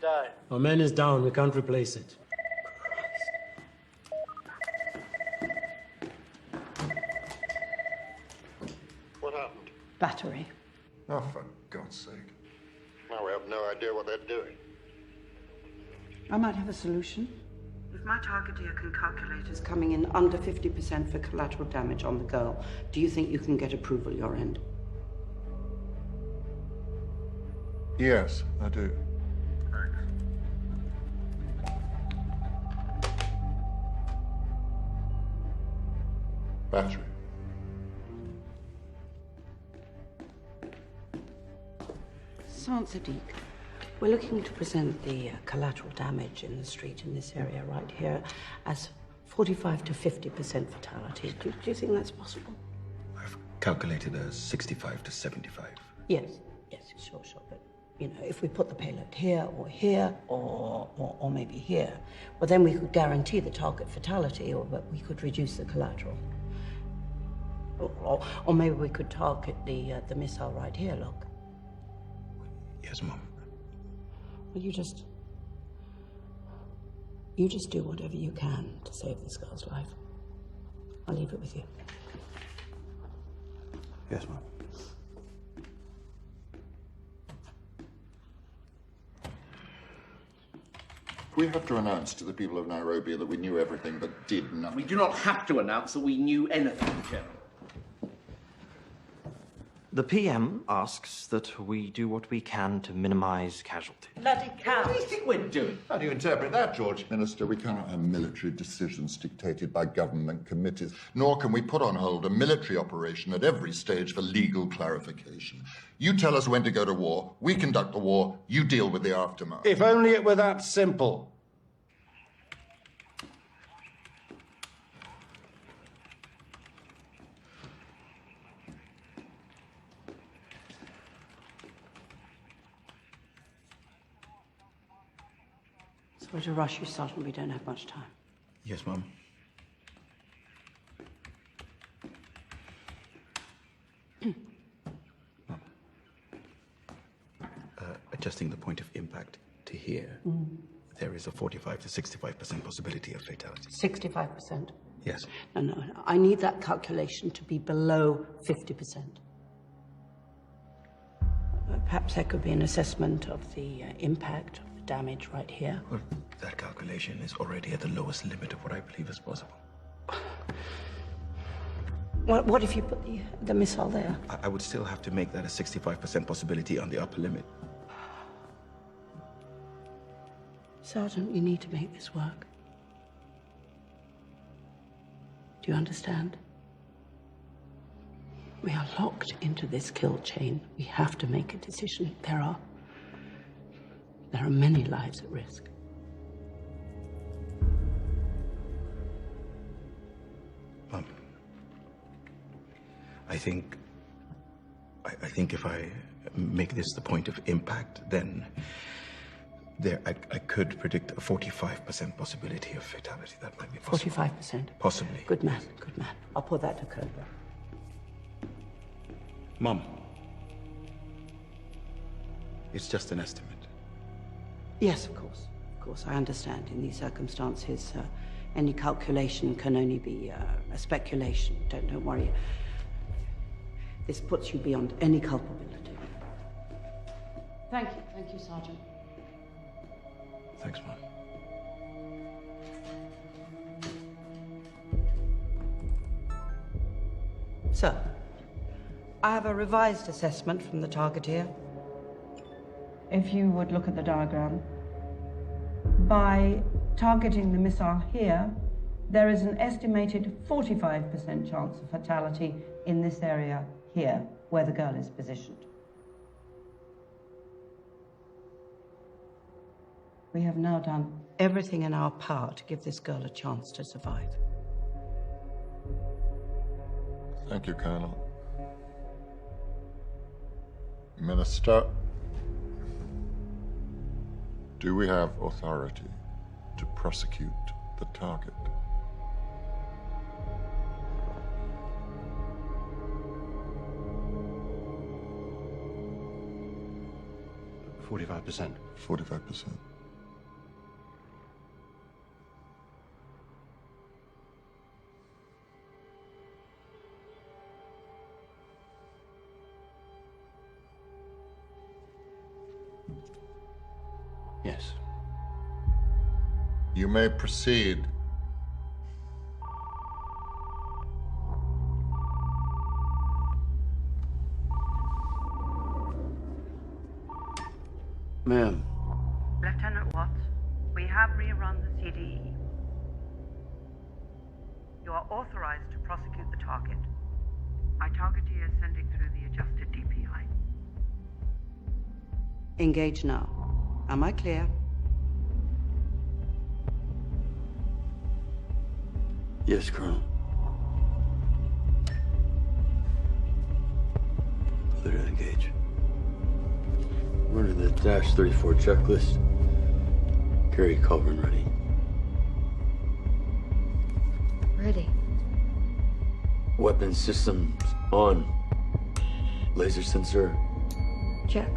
die. Our man is down. We can't replace it. What happened? Battery. Oh, for God's sake. Now we have no idea what they're doing. I might have a solution. If my targeteer can calculate it's coming in under 50% for collateral damage on the girl, do you think you can get approval your end? Yes, I do. Battery. Sant Sadiq, we're looking to present the collateral damage in the street in this area right here as 45 to 50% fatality. Do you think that's possible? Calculated as 65 to 75. Yes, sure. But, if we put the payload here, or maybe here, well, then we could guarantee the target fatality, but we could reduce the collateral. Or maybe we could target the missile right here, look. Yes, Mom. Well, you just do whatever you can to save this girl's life. I'll leave it with you. Yes, Mom. We have to announce to the people of Nairobi that we knew everything but did nothing. We do not have to announce that we knew anything, General. The PM asks that we do what we can to minimize casualties. Bloody cow! What do you think we're doing? How do you interpret that, George? Minister, we cannot have military decisions dictated by government committees, nor can we put on hold a military operation at every stage for legal clarification. You tell us when to go to war, we conduct the war, you deal with the aftermath. If only it were that simple. Sorry to rush you, Sergeant. We don't have much time. Yes, Mom. Mom. Adjusting the point of impact to here, there is a 45 to 65% possibility of fatality. 65%? Yes. No. I need that calculation to be below 50%. Perhaps there could be an assessment of the impact of the damage right here. Well, that calculation is already at the lowest limit of what I believe is possible. What if you put the missile there? I would still have to make that a 65% possibility on the upper limit. Sergeant, you need to make this work. Do you understand? We are locked into this kill chain. We have to make a decision. There are many lives at risk. Mom, I think if I make this the point of impact, then I could predict a 45% possibility of fatality. That might be possible. 45%? Possibly. Good man. I'll put that to code. Mom, it's just an estimate. Yes, of course. Of course, I understand. In these circumstances, any calculation can only be a speculation. Don't worry. This puts you beyond any culpability. Thank you, Sergeant. Thanks, Mom. Sir, I have a revised assessment from the targeteer. If you would look at the diagram, by targeting the missile here, there is an estimated 45% chance of fatality in this area here, where the girl is positioned. We have now done everything in our power to give this girl a chance to survive. Thank you, Colonel. Minister, do we have authority to prosecute the target? 45%. 45%. Yes. You may proceed. Ma'am. Lieutenant Watts, we have rerun the CDE. You are authorized to prosecute the target. My targetee is sending through the adjusted DPI. Engage now. Am I clear? Yes, Colonel. Clear to engage. Running the Dash 34 checklist. Carry Culverin ready. Ready. Weapon systems on. Laser sensor. Check.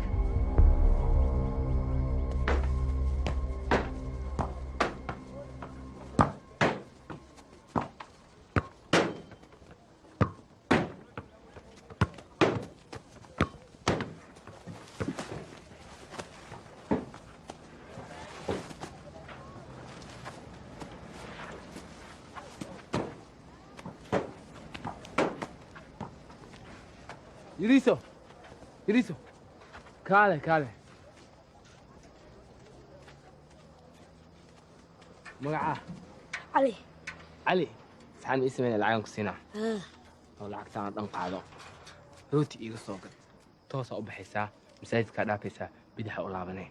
Yuriso. Yuriso. Kale, kale. Magaca. علي علي. saxan ii sameeyay lacag ku siinaa. oo lacagtaan dhan qaado. rooti iga soo gad. toos u baxaysaa, masaajidka dhaafaysaa, bidaxa u laabanay.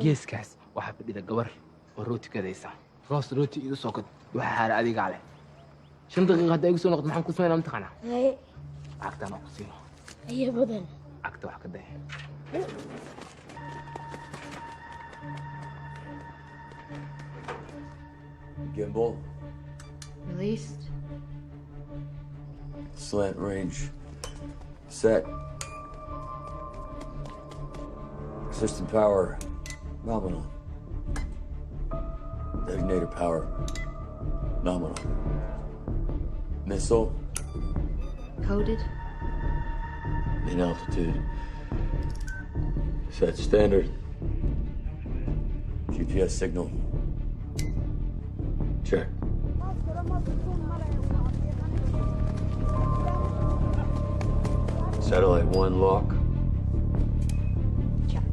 geeskaas waxa fadhida gabar oo rooti gadaysa. roos rooti iga soo gad. waxa xaar adiga leh. 5 daqiiqo hadda igu soo noqdo maxaan ku sameeynaa imtixaana? هاي lacagtaan ku siinaa. هي بدن lacagta wax ka day. Gimbal. Released. Slant range. Set. System power. Nominal. Detonator power. Nominal. Missile. Coded. In altitude. Set standard. GPS signal. Check. Satellite 1 lock. Check.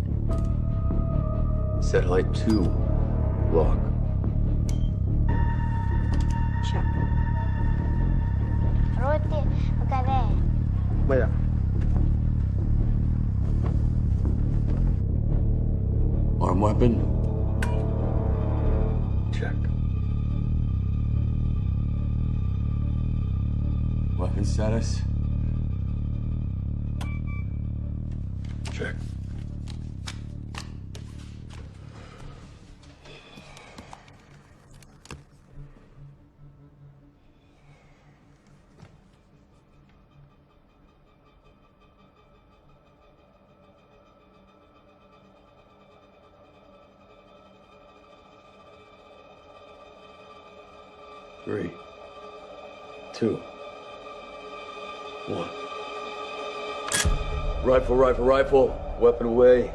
Satellite 2 lock. Check. روتي وكذا Maya. Arm weapon. Check. Weapon status. Check. Three, 2, 1. Rifle, rifle, rifle. Weapon away.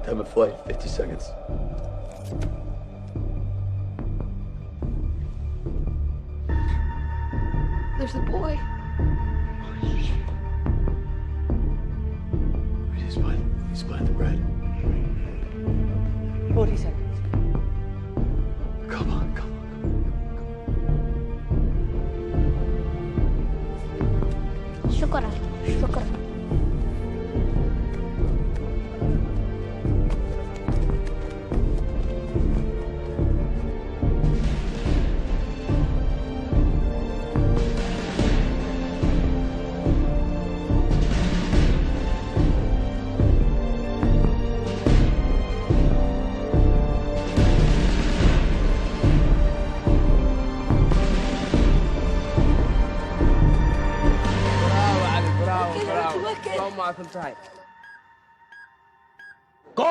Time of flight, 50 seconds. There's a boy. He's by the bread. 40 seconds. Come on, come on. شكرا شكرا Bravo, Ali, bravo, bravo. So much time. Go!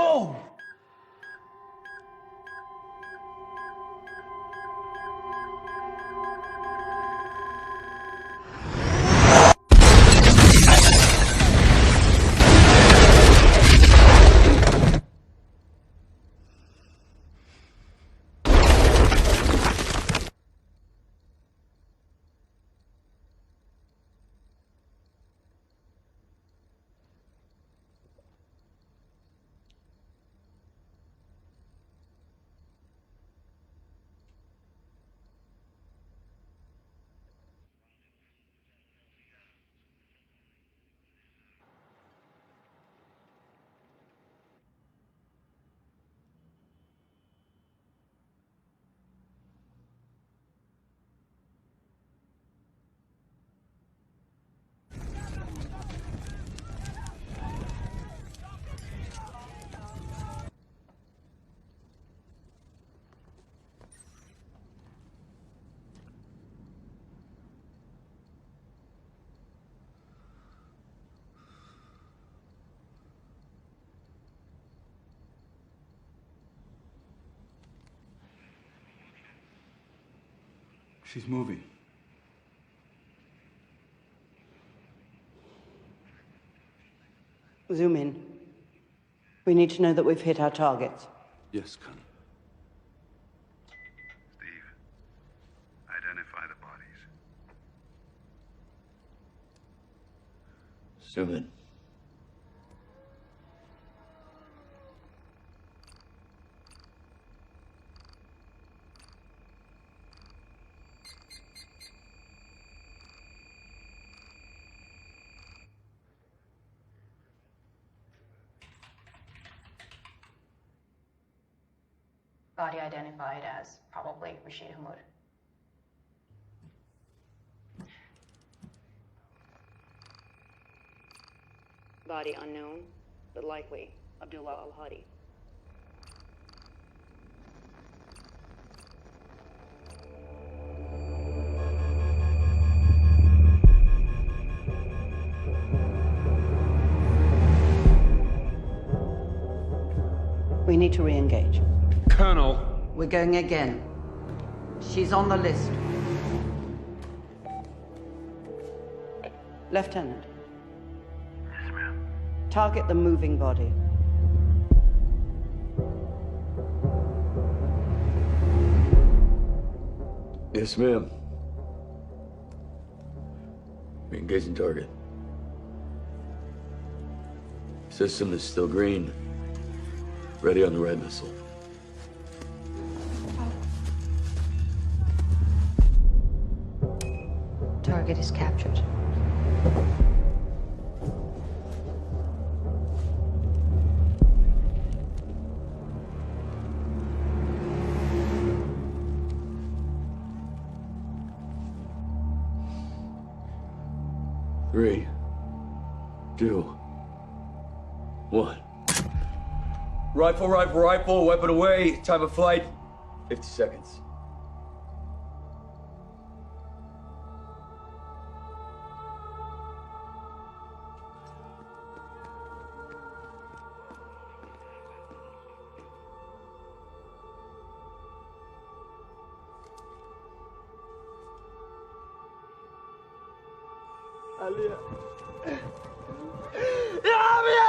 She's moving. Zoom in. We need to know that we've hit our targets. Yes, Colonel. Steve, identify the bodies. Zoom in. Body identified as probably Rashid Hamoud. Body unknown, but likely Abdullah Al-Hadi. We need to re-engage. Colonel! We're going again. She's on the list. Lieutenant. Yes, ma'am. Target the moving body. Yes, ma'am. Engaging target. System is still green. Ready on the red missile. Target is captured. Three, two, one. Rifle, rifle, rifle, weapon away. Time of flight, 50 seconds. Alia. Ya Alia!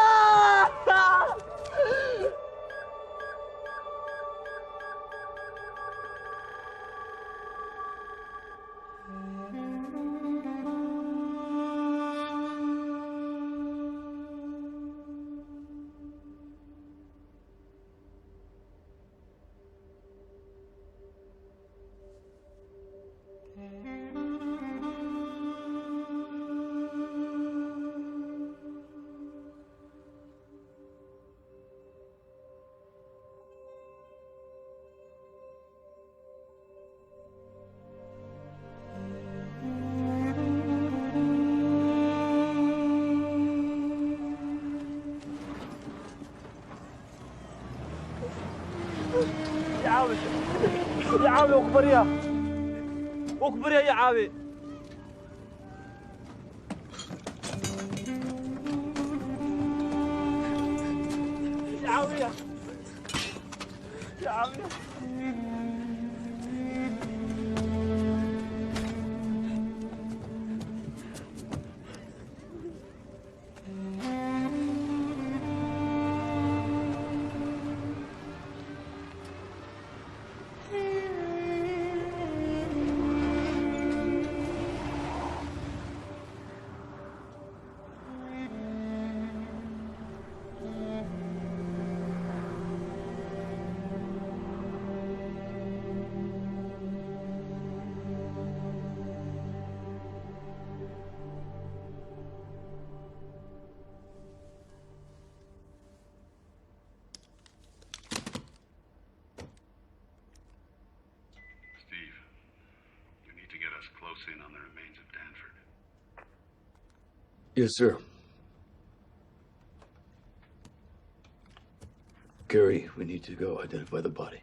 يا عاوي يا عاوي اكبر يا عاوي يا عاوي يا عاوي Steve, we need to get us close in on the remains of Danford. Yes, sir. Gary, we need to go identify the body.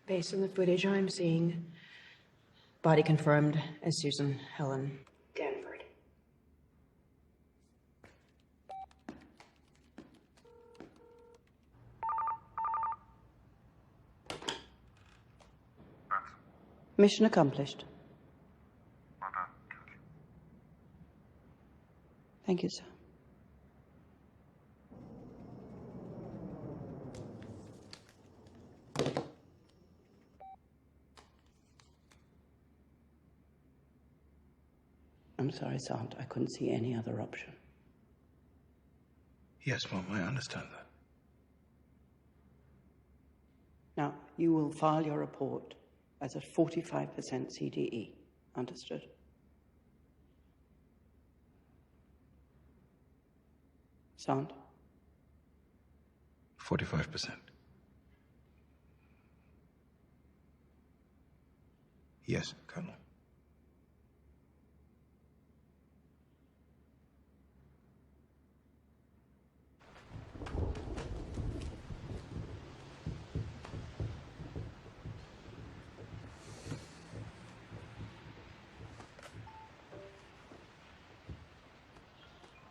Based on the footage I'm seeing, body confirmed as Susan Helen Danford. Mission accomplished. Thank you, sir. I'm sorry, Sergeant. I couldn't see any other option. Yes, Mom, I understand that. Now, you will file your report as a 45% CDE. Understood? Sound? 45%. Yes, Colonel.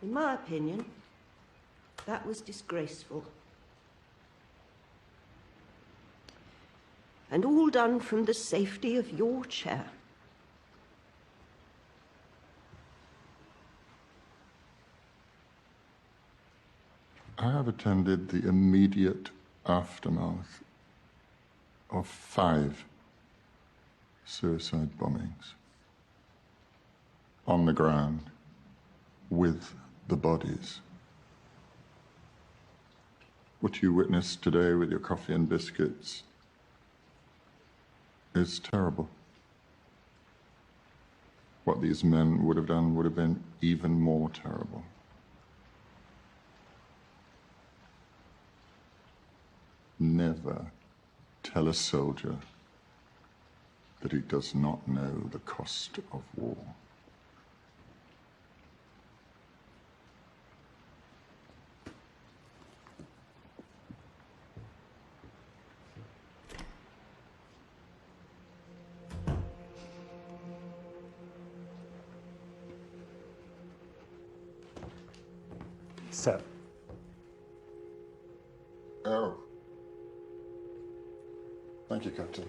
In my opinion, that was disgraceful. And all done from the safety of your chair. I have attended the immediate aftermath of 5 suicide bombings. On the ground, with the bodies. What you witnessed today with your coffee and biscuits is terrible. What these men would have done would have been even more terrible. Never tell a soldier that he does not know the cost of war. Sir. Oh. Thank you, Captain.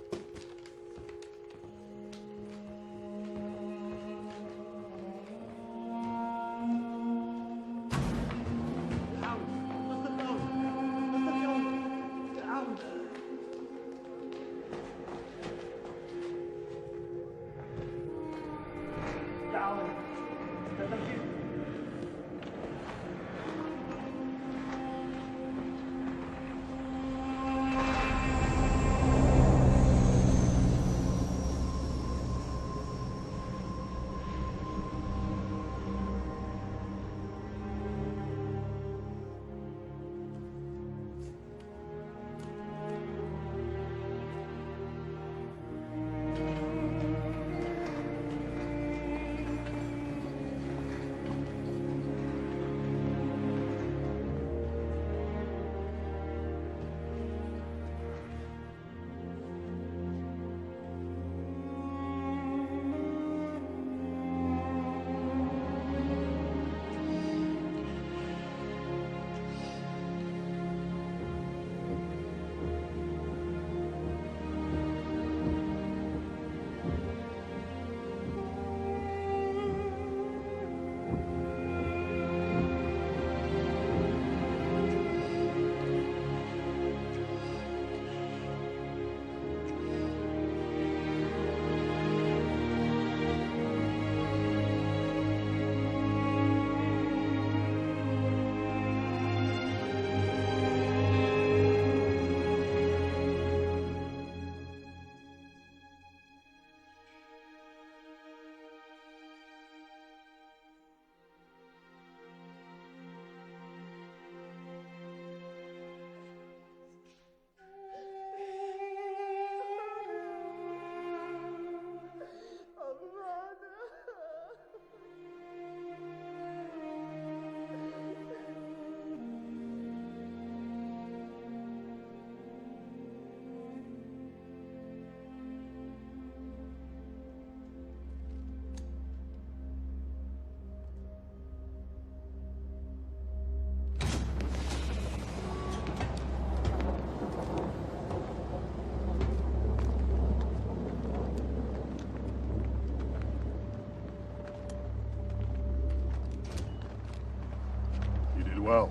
well.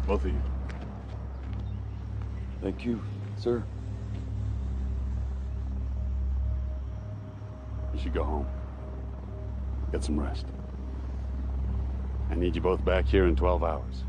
Both of you. Thank you, sir. You should go home. Get some rest. I need you both back here in 12 hours.